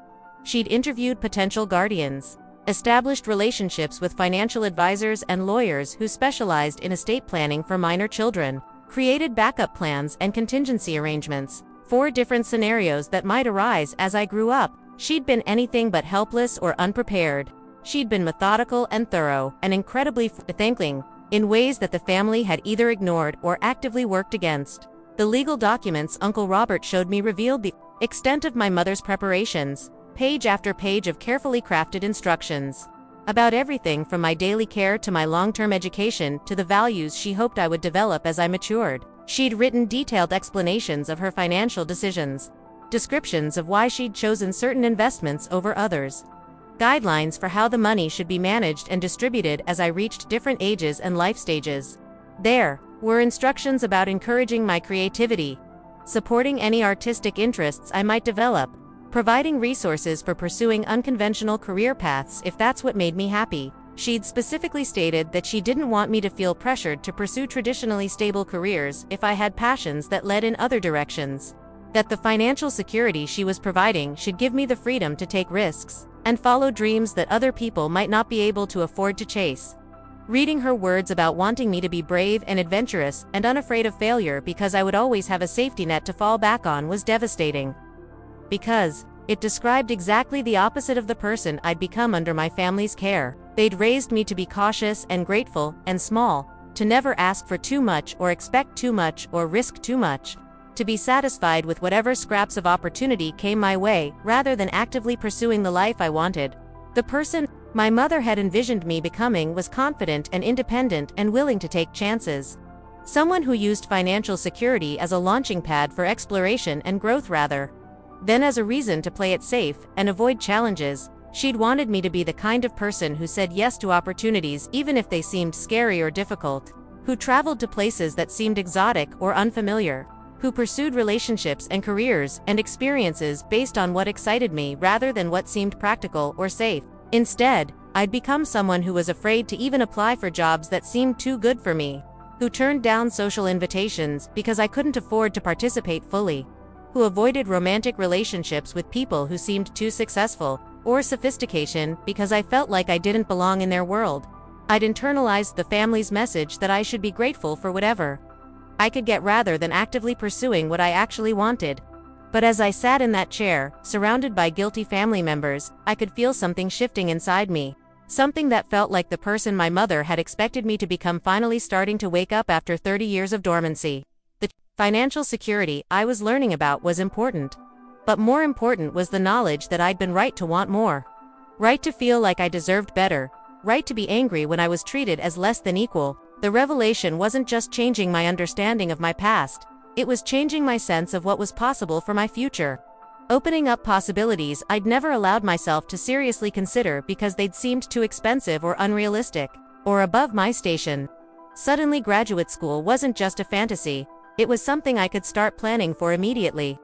Speaker 1: She'd interviewed potential guardians, established relationships with financial advisors and lawyers who specialized in estate planning for minor children, created backup plans and contingency arrangements for different scenarios that might arise as I grew up. She'd been anything but helpless or unprepared. She'd been methodical and thorough, and incredibly thinking, in ways that the family had either ignored or actively worked against. The legal documents Uncle Robert showed me revealed the extent of my mother's preparations, page after page of carefully crafted instructions about everything from my daily care to my long-term education to the values she hoped I would develop as I matured. She'd written detailed explanations of her financial decisions, descriptions of why she'd chosen certain investments over others, guidelines for how the money should be managed and distributed as I reached different ages and life stages. There were instructions about encouraging my creativity, supporting any artistic interests I might develop, providing resources for pursuing unconventional career paths if that's what made me happy. She'd specifically stated that she didn't want me to feel pressured to pursue traditionally stable careers if I had passions that led in other directions, that the financial security she was providing should give me the freedom to take risks and follow dreams that other people might not be able to afford to chase. Reading her words about wanting me to be brave and adventurous and unafraid of failure because I would always have a safety net to fall back on was devastating, because it described exactly the opposite of the person I'd become under my family's care. They'd raised me to be cautious and grateful and small, to never ask for too much or expect too much or risk too much, to be satisfied with whatever scraps of opportunity came my way rather than actively pursuing the life I wanted. The person my mother had envisioned me becoming was confident and independent and willing to take chances. Someone who used financial security as a launching pad for exploration and growth rather than as a reason to play it safe and avoid challenges. She'd wanted me to be the kind of person who said yes to opportunities even if they seemed scary or difficult, who traveled to places that seemed exotic or unfamiliar, who pursued relationships and careers and experiences based on what excited me rather than what seemed practical or safe. Instead, I'd become someone who was afraid to even apply for jobs that seemed too good for me, who turned down social invitations because I couldn't afford to participate fully, who avoided romantic relationships with people who seemed too successful, or sophistication because I felt like I didn't belong in their world. I'd internalized the family's message that I should be grateful for whatever I could get rather than actively pursuing what I actually wanted. But as I sat in that chair, surrounded by guilty family members, I could feel something shifting inside me. Something that felt like the person my mother had expected me to become finally starting to wake up after 30 years of dormancy. The financial security I was learning about was important. But more important was the knowledge that I'd been right to want more. Right to feel like I deserved better. Right to be angry when I was treated as less than equal. The revelation wasn't just changing my understanding of my past, it was changing my sense of what was possible for my future. Opening up possibilities I'd never allowed myself to seriously consider because they'd seemed too expensive or unrealistic, or above my station. Suddenly graduate school wasn't just a fantasy, it was something I could start planning for immediately.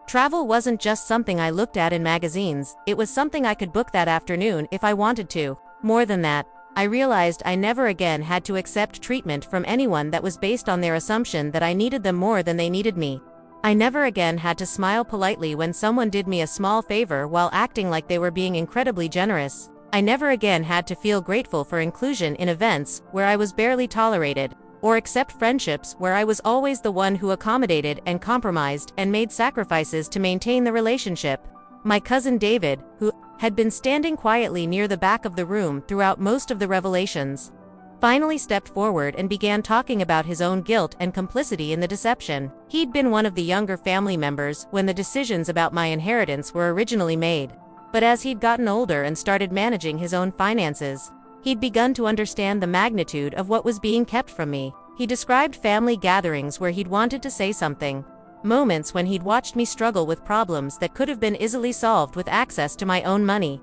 Speaker 1: Travel wasn't just something I looked at in magazines, it was something I could book that afternoon if I wanted to. More than that, I realized I never again had to accept treatment from anyone that was based on their assumption that I needed them more than they needed me. I never again had to smile politely when someone did me a small favor while acting like they were being incredibly generous. I never again had to feel grateful for inclusion in events where I was barely tolerated, or accept friendships where I was always the one who accommodated and compromised and made sacrifices to maintain the relationship. My cousin David, who had been standing quietly near the back of the room throughout most of the revelations, finally stepped forward and began talking about his own guilt and complicity in the deception. He'd been one of the younger family members when the decisions about my inheritance were originally made. But as he'd gotten older and started managing his own finances, he'd begun to understand the magnitude of what was being kept from me. He described family gatherings where he'd wanted to say something, moments when he'd watched me struggle with problems that could have been easily solved with access to my own money,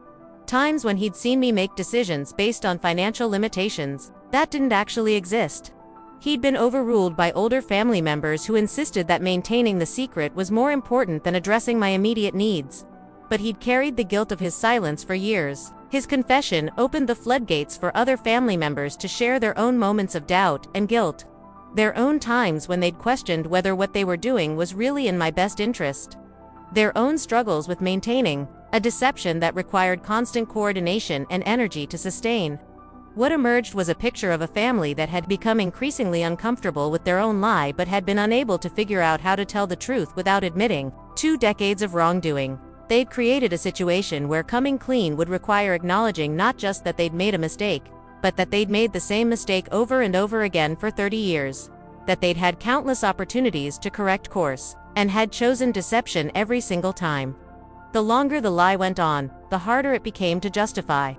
Speaker 1: times when he'd seen me make decisions based on financial limitations that didn't actually exist. He'd been overruled by older family members who insisted that maintaining the secret was more important than addressing my immediate needs. But he'd carried the guilt of his silence for years. His confession opened the floodgates for other family members to share their own moments of doubt and guilt. Their own times when they'd questioned whether what they were doing was really in my best interest. Their own struggles with maintaining a deception that required constant coordination and energy to sustain. What emerged was a picture of a family that had become increasingly uncomfortable with their own lie but had been unable to figure out how to tell the truth without admitting 2 decades of wrongdoing. They'd created a situation where coming clean would require acknowledging not just that they'd made a mistake, but that they'd made the same mistake over and over again for 30 years. That they'd had countless opportunities to correct course, and had chosen deception every single time. The longer the lie went on, the harder it became to justify.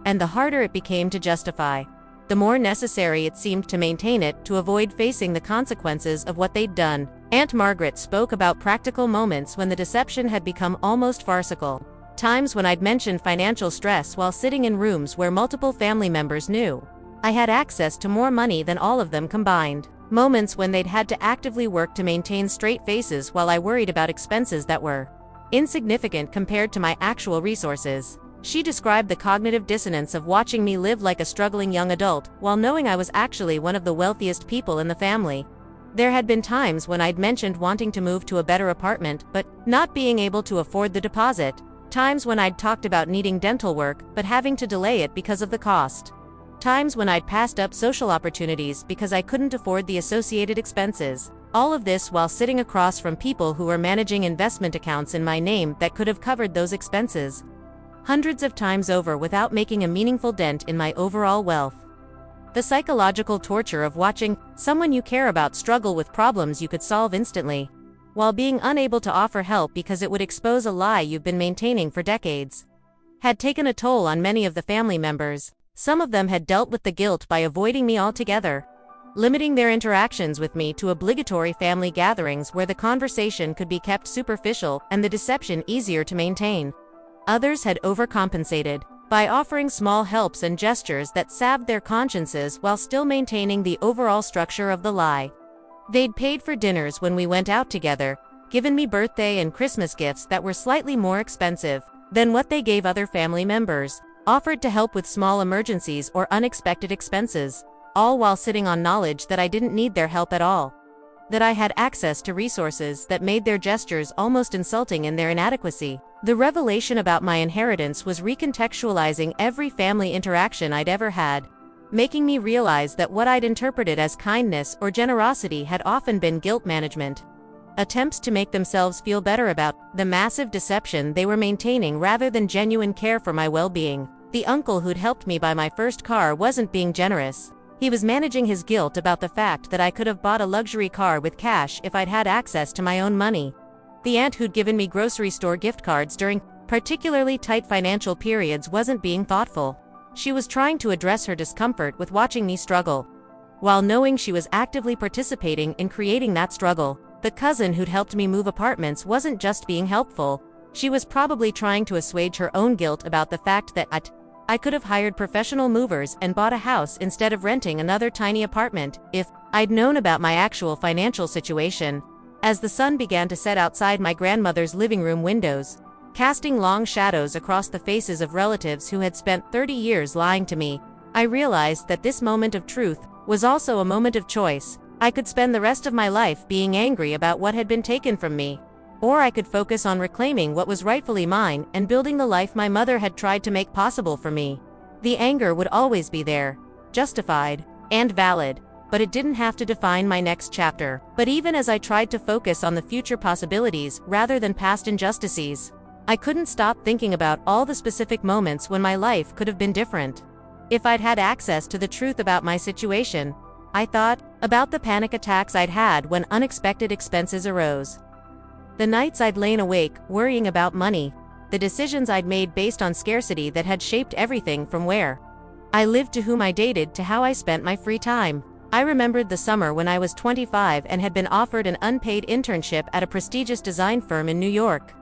Speaker 1: And the harder it became to justify, the more necessary it seemed to maintain it to avoid facing the consequences of what they'd done. Aunt Margaret spoke about practical moments when the deception had become almost farcical. Times when I'd mentioned financial stress while sitting in rooms where multiple family members knew I had access to more money than all of them combined. Moments when they'd had to actively work to maintain straight faces while I worried about expenses that were insignificant compared to my actual resources. She described the cognitive dissonance of watching me live like a struggling young adult while knowing I was actually one of the wealthiest people in the family. There had been times when I'd mentioned wanting to move to a better apartment but not being able to afford the deposit. Times when I'd talked about needing dental work but having to delay it because of the cost. Times when I'd passed up social opportunities because I couldn't afford the associated expenses. All of this while sitting across from people who were managing investment accounts in my name that could have covered those expenses hundreds of times over without making a meaningful dent in my overall wealth. The psychological torture of watching someone you care about struggle with problems you could solve instantly, while being unable to offer help because it would expose a lie you've been maintaining for decades, had taken a toll on many of the family members. Some of them had dealt with the guilt by avoiding me altogether, limiting their interactions with me to obligatory family gatherings where the conversation could be kept superficial and the deception easier to maintain. Others had overcompensated by offering small helps and gestures that salved their consciences while still maintaining the overall structure of the lie. They'd paid for dinners when we went out together, given me birthday and Christmas gifts that were slightly more expensive than what they gave other family members, offered to help with small emergencies or unexpected expenses, all while sitting on knowledge that I didn't need their help at all. That I had access to resources that made their gestures almost insulting in their inadequacy. The revelation about my inheritance was recontextualizing every family interaction I'd ever had, making me realize that what I'd interpreted as kindness or generosity had often been guilt management. Attempts to make themselves feel better about the massive deception they were maintaining rather than genuine care for my well-being. The uncle who'd helped me buy my first car wasn't being generous. He was managing his guilt about the fact that I could have bought a luxury car with cash if I'd had access to my own money. The aunt who'd given me grocery store gift cards during particularly tight financial periods wasn't being thoughtful. She was trying to address her discomfort with watching me struggle, while knowing she was actively participating in creating that struggle. The cousin who'd helped me move apartments wasn't just being helpful. She was probably trying to assuage her own guilt about the fact that I could have hired professional movers and bought a house instead of renting another tiny apartment if I'd known about my actual financial situation. As the sun began to set outside my grandmother's living room windows, casting long shadows across the faces of relatives who had spent 30 years lying to me, I realized that this moment of truth was also a moment of choice. I could spend the rest of my life being angry about what had been taken from me, or I could focus on reclaiming what was rightfully mine and building the life my mother had tried to make possible for me. The anger would always be there, justified and valid, but it didn't have to define my next chapter. But even as I tried to focus on the future possibilities rather than past injustices, I couldn't stop thinking about all the specific moments when my life could have been different. If I'd had access to the truth about my situation, I thought about the panic attacks I'd had when unexpected expenses arose. The nights I'd lain awake, worrying about money, the decisions I'd made based on scarcity that had shaped everything from where I lived to whom I dated to how I spent my free time. I remembered the summer when I was 25 and had been offered an unpaid internship at a prestigious design firm in New York.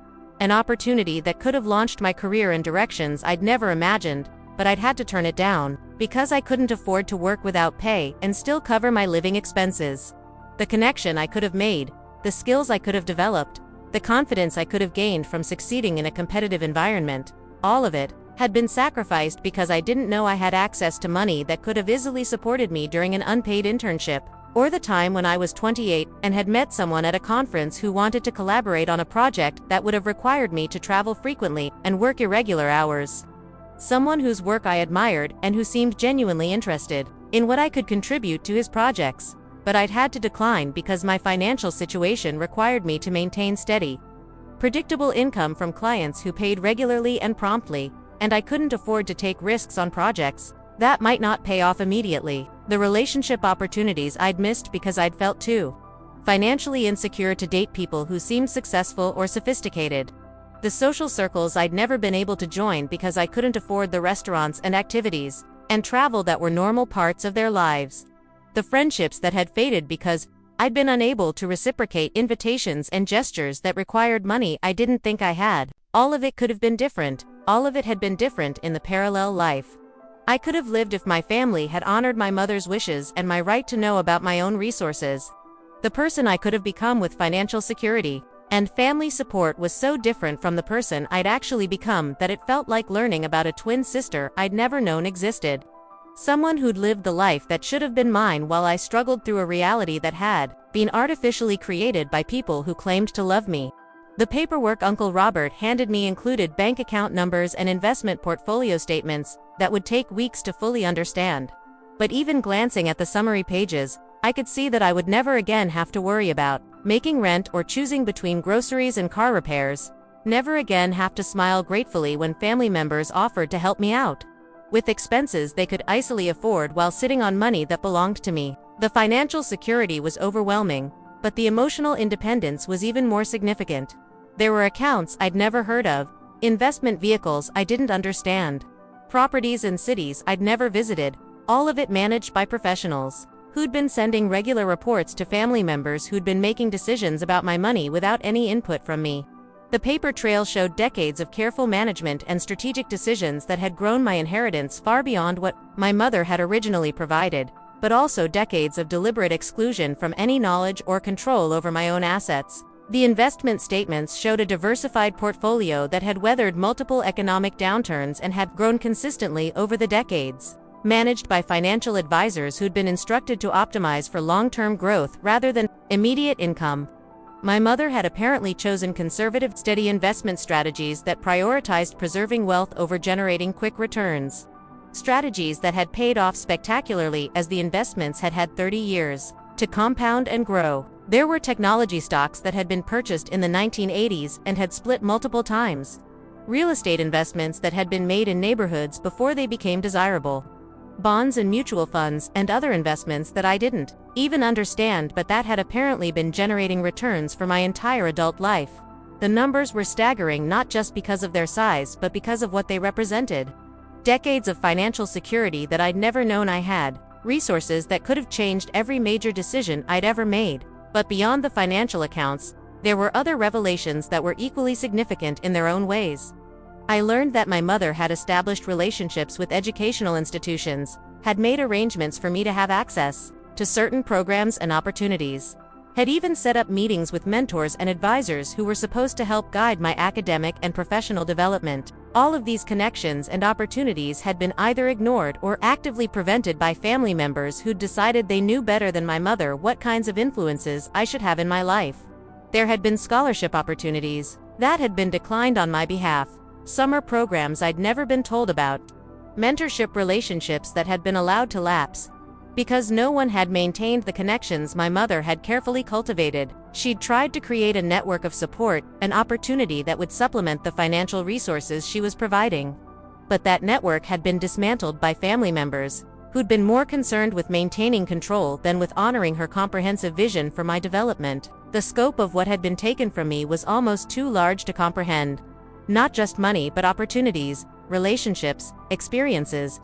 Speaker 1: An opportunity that could have launched my career in directions I'd never imagined, but I'd had to turn it down. Because I couldn't afford to work without pay and still cover my living expenses. The connection I could have made, the skills I could have developed, the confidence I could have gained from succeeding in a competitive environment, all of it had been sacrificed because I didn't know I had access to money that could have easily supported me during an unpaid internship, or the time when I was 28 and had met someone at a conference who wanted to collaborate on a project that would have required me to travel frequently and work irregular hours. Someone whose work I admired and who seemed genuinely interested in what I could contribute to his projects, but I'd had to decline because my financial situation required me to maintain steady, predictable income from clients who paid regularly and promptly, and I couldn't afford to take risks on projects that might not pay off immediately. The relationship opportunities I'd missed because I'd felt too financially insecure to date people who seemed successful or sophisticated. The social circles I'd never been able to join because I couldn't afford the restaurants and activities and travel that were normal parts of their lives. The friendships that had faded because I'd been unable to reciprocate invitations and gestures that required money I didn't think I had. All of it could have been different. All of it had been different in the parallel life I could have lived if my family had honored my mother's wishes and my right to know about my own resources. The person I could have become with financial security and family support was so different from the person I'd actually become that it felt like learning about a twin sister I'd never known existed. Someone who'd lived the life that should have been mine while I struggled through a reality that had been artificially created by people who claimed to love me. The paperwork Uncle Robert handed me included bank account numbers and investment portfolio statements that would take weeks to fully understand. But even glancing at the summary pages, I could see that I would never again have to worry about making rent or choosing between groceries and car repairs. Never again have to smile gratefully when family members offered to help me out with expenses they could easily afford while sitting on money that belonged to me. The financial security was overwhelming, but the emotional independence was even more significant. There were accounts I'd never heard of, investment vehicles I didn't understand, properties in cities I'd never visited, all of it managed by professionals who'd been sending regular reports to family members who'd been making decisions about my money without any input from me. The paper trail showed decades of careful management and strategic decisions that had grown my inheritance far beyond what my mother had originally provided, but also decades of deliberate exclusion from any knowledge or control over my own assets. The investment statements showed a diversified portfolio that had weathered multiple economic downturns and had grown consistently over the decades, managed by financial advisors who'd been instructed to optimize for long-term growth rather than immediate income. My mother had apparently chosen conservative, steady investment strategies that prioritized preserving wealth over generating quick returns. Strategies that had paid off spectacularly as the investments had had 30 years to compound and grow. There were technology stocks that had been purchased in the 1980s and had split multiple times. Real estate investments that had been made in neighborhoods before they became desirable. Bonds and mutual funds and other investments that I didn't even understand but that had apparently been generating returns for my entire adult life. The numbers were staggering not just because of their size but because of what they represented. Decades of financial security that I'd never known I had, resources that could have changed every major decision I'd ever made. But beyond the financial accounts, there were other revelations that were equally significant in their own ways. I learned that my mother had established relationships with educational institutions, had made arrangements for me to have access to certain programs and opportunities, had even set up meetings with mentors and advisors who were supposed to help guide my academic and professional development. All of these connections and opportunities had been either ignored or actively prevented by family members who'd decided they knew better than my mother what kinds of influences I should have in my life. There had been scholarship opportunities that had been declined on my behalf, summer programs I'd never been told about, mentorship relationships that had been allowed to lapse because no one had maintained the connections my mother had carefully cultivated. She'd tried to create a network of support, an opportunity that would supplement the financial resources she was providing. But that network had been dismantled by family members who'd been more concerned with maintaining control than with honoring her comprehensive vision for my development. The scope of what had been taken from me was almost too large to comprehend. Not just money but opportunities, relationships, experiences,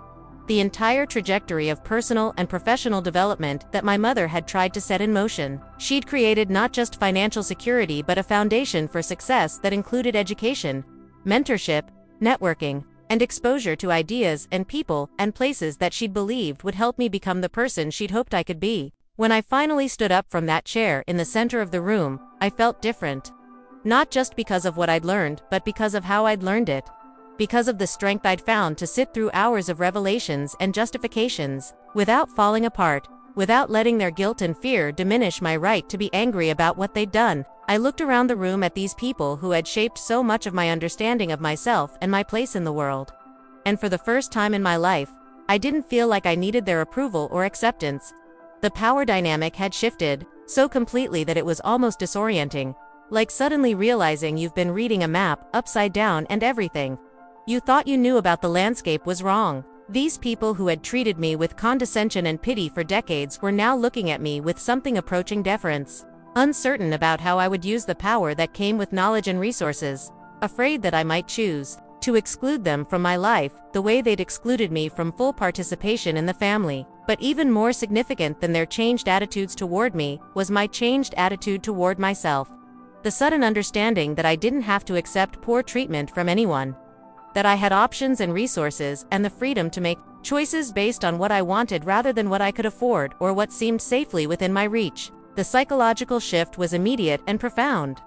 Speaker 1: the entire trajectory of personal and professional development that my mother had tried to set in motion. She'd created not just financial security but a foundation for success that included education, mentorship, networking, and exposure to ideas and people and places that she'd believed would help me become the person she'd hoped I could be. When I finally stood up from that chair in the center of the room, I felt different. Not just because of what I'd learned, but because of how I'd learned it. Because of the strength I'd found to sit through hours of revelations and justifications, without falling apart, without letting their guilt and fear diminish my right to be angry about what they'd done. I looked around the room at these people who had shaped so much of my understanding of myself and my place in the world. And for the first time in my life, I didn't feel like I needed their approval or acceptance. The power dynamic had shifted, so completely that it was almost disorienting, like suddenly realizing you've been reading a map upside down and everything you thought you knew about the landscape was wrong. These people who had treated me with condescension and pity for decades were now looking at me with something approaching deference, uncertain about how I would use the power that came with knowledge and resources, afraid that I might choose to exclude them from my life, the way they'd excluded me from full participation in the family. But even more significant than their changed attitudes toward me was my changed attitude toward myself. The sudden understanding that I didn't have to accept poor treatment from anyone, that I had options and resources and the freedom to make choices based on what I wanted rather than what I could afford or what seemed safely within my reach. The psychological shift was immediate and profound.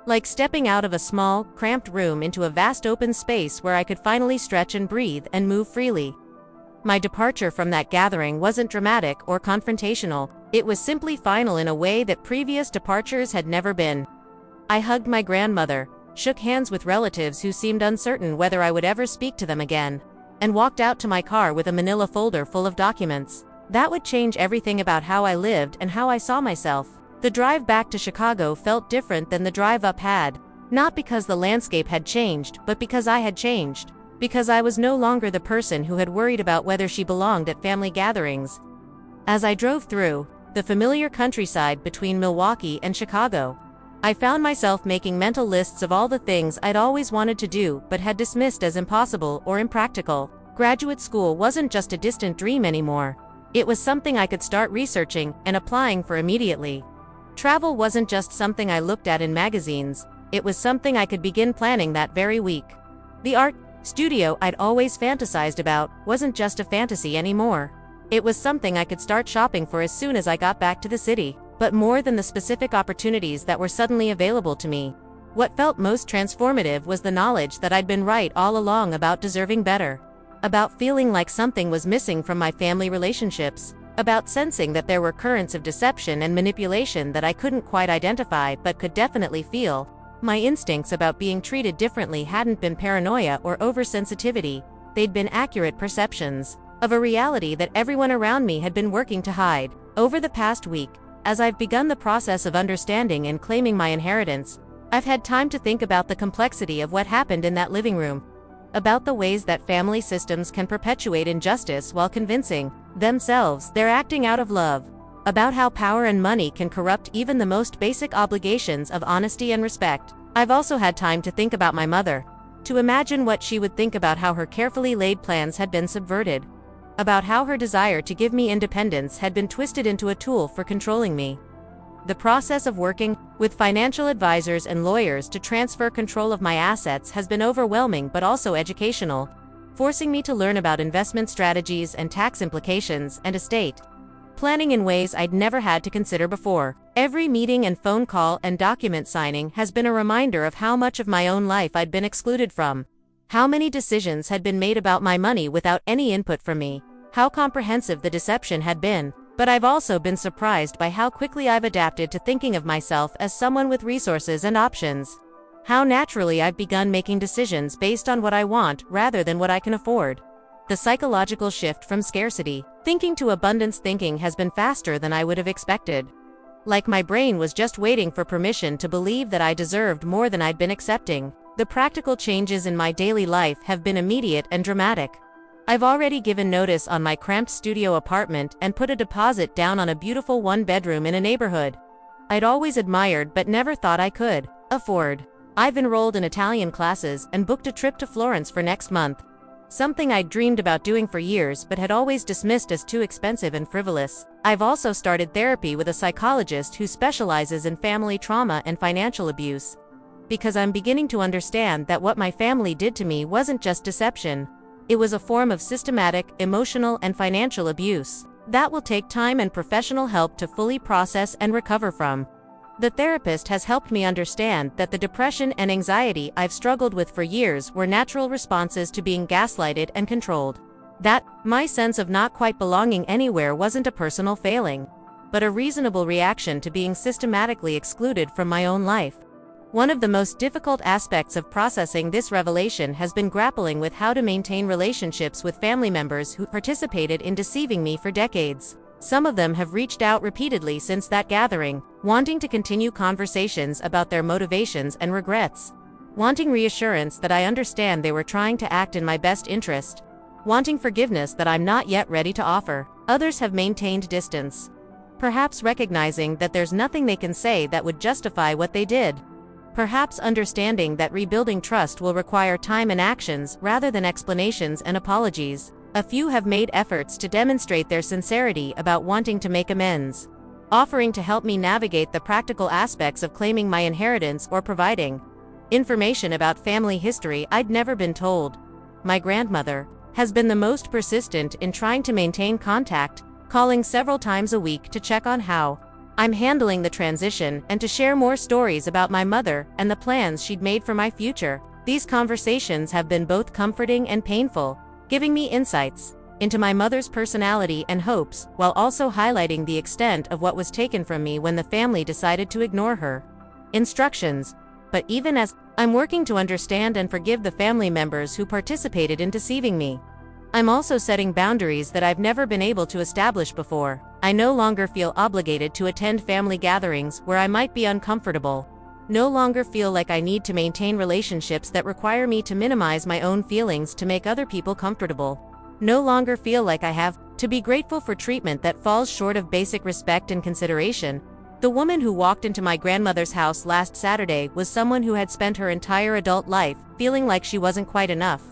Speaker 1: Like stepping out of a small, cramped room into a vast open space where I could finally stretch and breathe and move freely. My departure from that gathering wasn't dramatic or confrontational, it was simply final in a way that previous departures had never been. I hugged my grandmother, shook hands with relatives who seemed uncertain whether I would ever speak to them again, and walked out to my car with a manila folder full of documents. That would change everything about how I lived and how I saw myself. The drive back to Chicago felt different than the drive up had, not because the landscape had changed, but because I had changed. Because I was no longer the person who had worried about whether she belonged at family gatherings. As I drove through the familiar countryside between Milwaukee and Chicago, I found myself making mental lists of all the things I'd always wanted to do but had dismissed as impossible or impractical. Graduate school wasn't just a distant dream anymore. It was something I could start researching and applying for immediately. Travel wasn't just something I looked at in magazines, it was something I could begin planning that very week. The art studio I'd always fantasized about wasn't just a fantasy anymore. It was something I could start shopping for as soon as I got back to the city. But more than the specific opportunities that were suddenly available to me, what felt most transformative was the knowledge that I'd been right all along about deserving better. About feeling like something was missing from my family relationships. About sensing that there were currents of deception and manipulation that I couldn't quite identify but could definitely feel. My instincts about being treated differently hadn't been paranoia or oversensitivity, they'd been accurate perceptions of a reality that everyone around me had been working to hide. Over the past week, as I've begun the process of understanding and claiming my inheritance, I've had time to think about the complexity of what happened in that living room, about the ways that family systems can perpetuate injustice while convincing themselves they're acting out of love, about how power and money can corrupt even the most basic obligations of honesty and respect. I've also had time to think about my mother, to imagine what she would think about how her carefully laid plans had been subverted, about how her desire to give me independence had been twisted into a tool for controlling me. The process of working with financial advisors and lawyers to transfer control of my assets has been overwhelming but also educational, forcing me to learn about investment strategies and tax implications and estate planning in ways I'd never had to consider before. Every meeting and phone call and document signing has been a reminder of how much of my own life I'd been excluded from. How many decisions had been made about my money without any input from me, how comprehensive the deception had been. But I've also been surprised by how quickly I've adapted to thinking of myself as someone with resources and options. How naturally I've begun making decisions based on what I want rather than what I can afford. The psychological shift from scarcity thinking to abundance thinking has been faster than I would have expected. Like my brain was just waiting for permission to believe that I deserved more than I'd been accepting. The practical changes in my daily life have been immediate and dramatic. I've already given notice on my cramped studio apartment and put a deposit down on a beautiful one-bedroom in a neighborhood I'd always admired but never thought I could afford. I've enrolled in Italian classes and booked a trip to Florence for next month, something I'd dreamed about doing for years but had always dismissed as too expensive and frivolous. I've also started therapy with a psychologist who specializes in family trauma and financial abuse. because I'm beginning to understand that what my family did to me wasn't just deception. It was a form of systematic, emotional, and financial abuse that will take time and professional help to fully process and recover from. The therapist has helped me understand that the depression and anxiety I've struggled with for years were natural responses to being gaslighted and controlled. That my sense of not quite belonging anywhere wasn't a personal failing, but a reasonable reaction to being systematically excluded from my own life. One of the most difficult aspects of processing this revelation has been grappling with how to maintain relationships with family members who participated in deceiving me for decades. Some of them have reached out repeatedly since that gathering, wanting to continue conversations about their motivations and regrets, wanting reassurance that I understand they were trying to act in my best interest, wanting forgiveness that I'm not yet ready to offer. Others have maintained distance, perhaps recognizing that there's nothing they can say that would justify what they did. Perhaps understanding that rebuilding trust will require time and actions rather than explanations and apologies. A few have made efforts to demonstrate their sincerity about wanting to make amends, offering to help me navigate the practical aspects of claiming my inheritance or providing information about family history I'd never been told. My grandmother has been the most persistent in trying to maintain contact, calling several times a week to check on how I'm handling the transition and to share more stories about my mother and the plans she'd made for my future. These conversations have been both comforting and painful, giving me insights into my mother's personality and hopes, while also highlighting the extent of what was taken from me when the family decided to ignore her instructions. But even as I'm working to understand and forgive the family members who participated in deceiving me, I'm also setting boundaries that I've never been able to establish before. I no longer feel obligated to attend family gatherings where I might be uncomfortable. No longer feel like I need to maintain relationships that require me to minimize my own feelings to make other people comfortable. No longer feel like I have to be grateful for treatment that falls short of basic respect and consideration. The woman who walked into my grandmother's house last Saturday was someone who had spent her entire adult life feeling like she wasn't quite enough,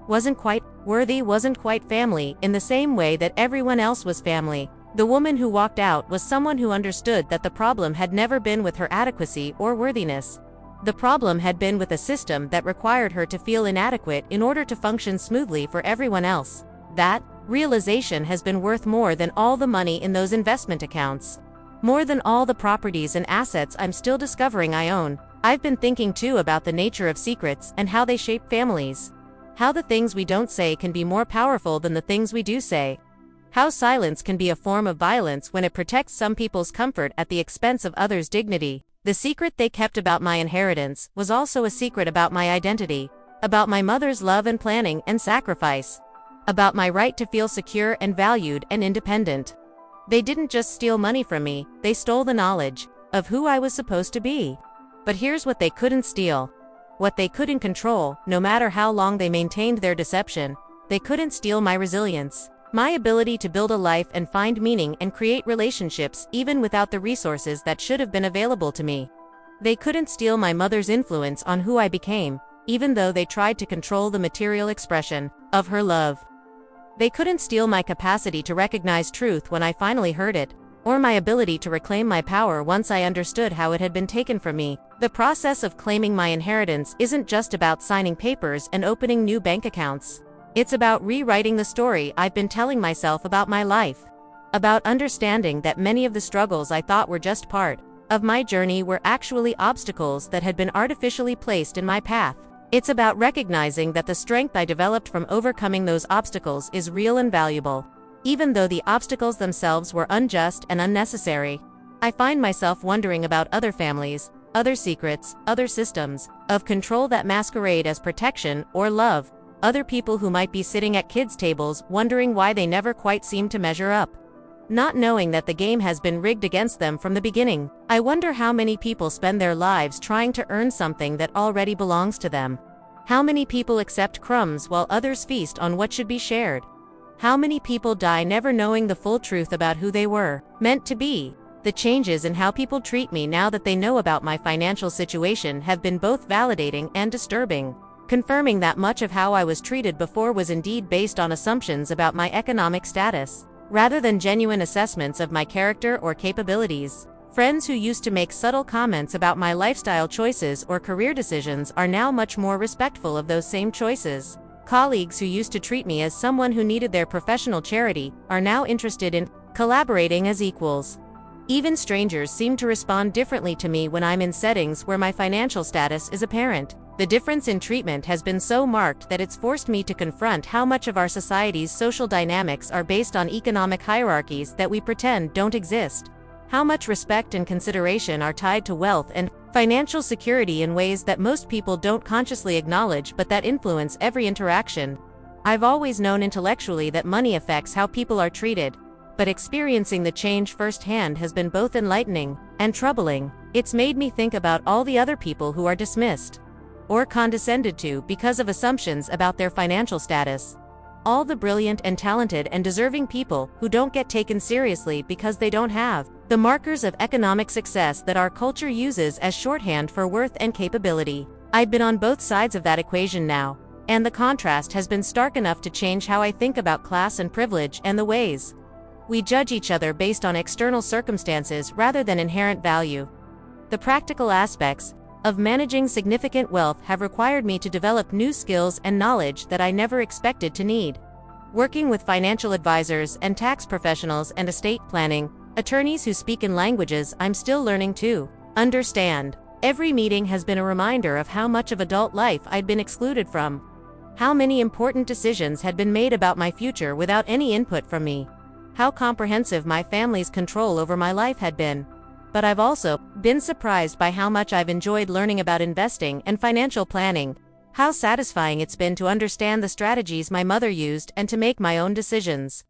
Speaker 1: wasn't quite worthy, wasn't quite family in the same way that everyone else was family. The woman who walked out was someone who understood that the problem had never been with her adequacy or worthiness. The problem had been with a system that required her to feel inadequate in order to function smoothly for everyone else. That realization has been worth more than all the money in those investment accounts, more than all the properties and assets I'm still discovering I own. I've been thinking too about the nature of secrets and how they shape families. How the things we don't say can be more powerful than the things we do say. How silence can be a form of violence when it protects some people's comfort at the expense of others' dignity. The secret they kept about my inheritance was also a secret about my identity, about my mother's love and planning and sacrifice, about my right to feel secure and valued and independent. They didn't just steal money from me, they stole the knowledge of who I was supposed to be. But here's what they couldn't steal. What they couldn't control, no matter how long they maintained their deception. They couldn't steal my resilience. My ability to build a life and find meaning and create relationships even without the resources that should have been available to me. They couldn't steal my mother's influence on who I became, even though they tried to control the material expression of her love. They couldn't steal my capacity to recognize truth when I finally heard it, or my ability to reclaim my power once I understood how it had been taken from me. The process of claiming my inheritance isn't just about signing papers and opening new bank accounts. It's about rewriting the story I've been telling myself about my life. About understanding that many of the struggles I thought were just part of my journey were actually obstacles that had been artificially placed in my path. It's about recognizing that the strength I developed from overcoming those obstacles is real and valuable, even though the obstacles themselves were unjust and unnecessary. I find myself wondering about other families, other secrets, other systems of control that masquerade as protection or love. Other people who might be sitting at kids' tables wondering why they never quite seem to measure up, not knowing that the game has been rigged against them from the beginning. I wonder how many people spend their lives trying to earn something that already belongs to them. How many people accept crumbs while others feast on what should be shared? How many people die never knowing the full truth about who they were meant to be? The changes in how people treat me now that they know about my financial situation have been both validating and disturbing, confirming that much of how I was treated before was indeed based on assumptions about my economic status, rather than genuine assessments of my character or capabilities. Friends who used to make subtle comments about my lifestyle choices or career decisions are now much more respectful of those same choices. Colleagues who used to treat me as someone who needed their professional charity are now interested in collaborating as equals. Even strangers seem to respond differently to me when I'm in settings where my financial status is apparent. The difference in treatment has been so marked that it's forced me to confront how much of our society's social dynamics are based on economic hierarchies that we pretend don't exist. How much respect and consideration are tied to wealth and financial security in ways that most people don't consciously acknowledge but that influence every interaction. I've always known intellectually that money affects how people are treated, but experiencing the change firsthand has been both enlightening and troubling. It's made me think about all the other people who are dismissed or condescended to because of assumptions about their financial status. All the brilliant and talented and deserving people who don't get taken seriously because they don't have the markers of economic success that our culture uses as shorthand for worth and capability. I've been on both sides of that equation now, and the contrast has been stark enough to change how I think about class and privilege and the ways we judge each other based on external circumstances rather than inherent value. The practical aspects of managing significant wealth have required me to develop new skills and knowledge that I never expected to need. Working with financial advisors and tax professionals and estate planning attorneys who speak in languages I'm still learning to understand. Every meeting has been a reminder of how much of adult life I'd been excluded from. How many important decisions had been made about my future without any input from me. How comprehensive my family's control over my life had been. But I've also been surprised by how much I've enjoyed learning about investing and financial planning. How satisfying it's been to understand the strategies my mother used and to make my own decisions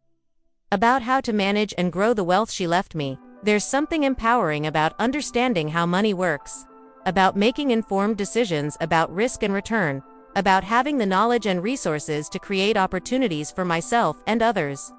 Speaker 1: about how to manage and grow the wealth she left me. There's something empowering about understanding how money works, about making informed decisions about risk and return, about having the knowledge and resources to create opportunities for myself and others.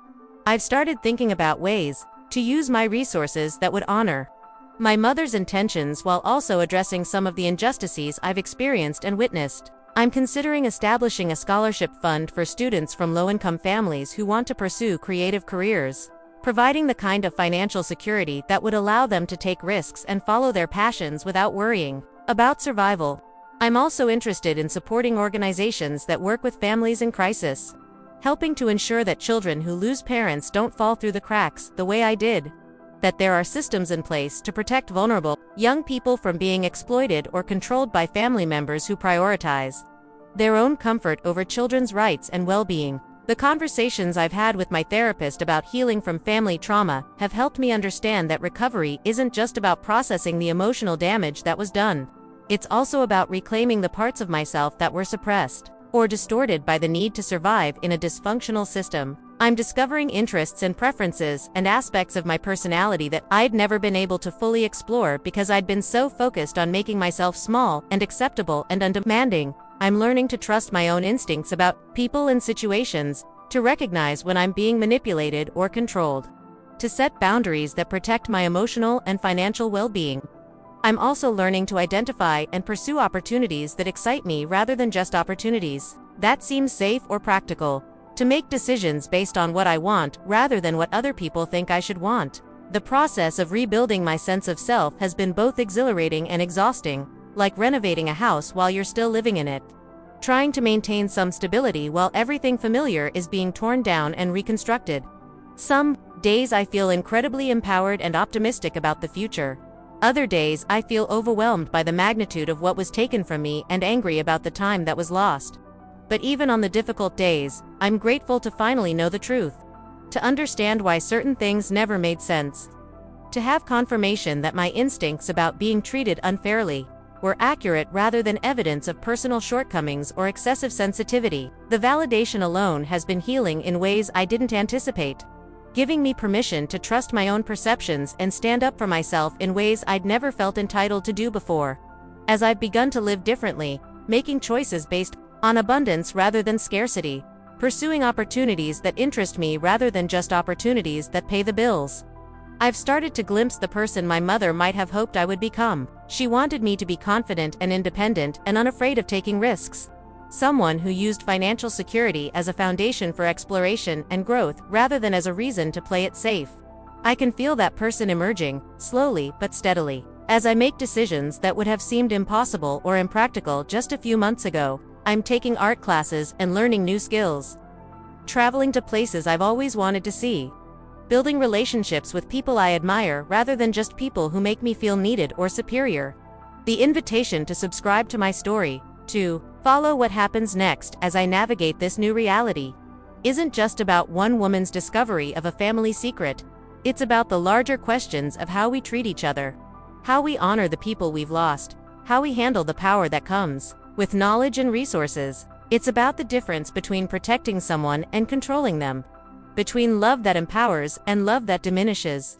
Speaker 1: I've started thinking about ways to use my resources that would honor my mother's intentions while also addressing some of the injustices I've experienced and witnessed. I'm considering establishing a scholarship fund for students from low-income families who want to pursue creative careers, providing the kind of financial security that would allow them to take risks and follow their passions without worrying about survival. I'm also interested in supporting organizations that work with families in crisis, helping to ensure that children who lose parents don't fall through the cracks the way I did, that there are systems in place to protect vulnerable young people from being exploited or controlled by family members who prioritize their own comfort over children's rights and well-being. The conversations I've had with my therapist about healing from family trauma have helped me understand that recovery isn't just about processing the emotional damage that was done. It's also about reclaiming the parts of myself that were suppressed or distorted by the need to survive in a dysfunctional system. I'm discovering interests and preferences and aspects of my personality that I'd never been able to fully explore because I'd been so focused on making myself small and acceptable and undemanding. I'm learning to trust my own instincts about people and situations, to recognize when I'm being manipulated or controlled, to set boundaries that protect my emotional and financial well-being. I'm also learning to identify and pursue opportunities that excite me rather than just opportunities that seem safe or practical, to make decisions based on what I want rather than what other people think I should want. The process of rebuilding my sense of self has been both exhilarating and exhausting, like renovating a house while you're still living in it, trying to maintain some stability while everything familiar is being torn down and reconstructed. Some days I feel incredibly empowered and optimistic about the future. Other days I feel overwhelmed by the magnitude of what was taken from me and angry about the time that was lost. But even on the difficult days, I'm grateful to finally know the truth, to understand why certain things never made sense, to have confirmation that my instincts about being treated unfairly were accurate rather than evidence of personal shortcomings or excessive sensitivity. The validation alone has been healing in ways I didn't anticipate, giving me permission to trust my own perceptions and stand up for myself in ways I'd never felt entitled to do before. As I've begun to live differently, making choices based on abundance rather than scarcity, pursuing opportunities that interest me rather than just opportunities that pay the bills, I've started to glimpse the person my mother might have hoped I would become. She wanted me to be confident and independent and unafraid of taking risks. Someone who used financial security as a foundation for exploration and growth rather than as a reason to play it safe. I can feel that person emerging, slowly but steadily. As I make decisions that would have seemed impossible or impractical just a few months ago, I'm taking art classes and learning new skills. Traveling to places I've always wanted to see. Building relationships with people I admire rather than just people who make me feel needed or superior. The invitation to subscribe to my story, to follow what happens next as I navigate this new reality, isn't just about one woman's discovery of a family secret. It's about the larger questions of how we treat each other, how we honor the people we've lost, how we handle the power that comes with knowledge and resources. It's about the difference between protecting someone and controlling them, between love that empowers and love that diminishes,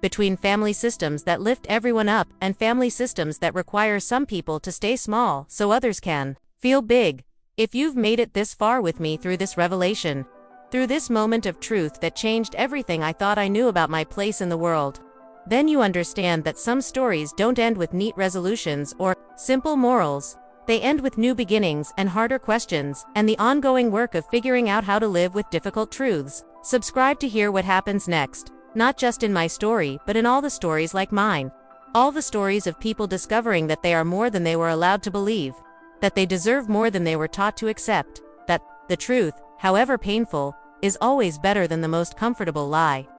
Speaker 1: between family systems that lift everyone up and family systems that require some people to stay small so others can feel big. If you've made it this far with me through this revelation, through this moment of truth that changed everything I thought I knew about my place in the world, then you understand that some stories don't end with neat resolutions or simple morals. They end with new beginnings and harder questions, and the ongoing work of figuring out how to live with difficult truths. Subscribe to hear what happens next, not just in my story, but in all the stories like mine. All the stories of people discovering that they are more than they were allowed to believe, that they deserve more than they were taught to accept, that the truth, however painful, is always better than the most comfortable lie.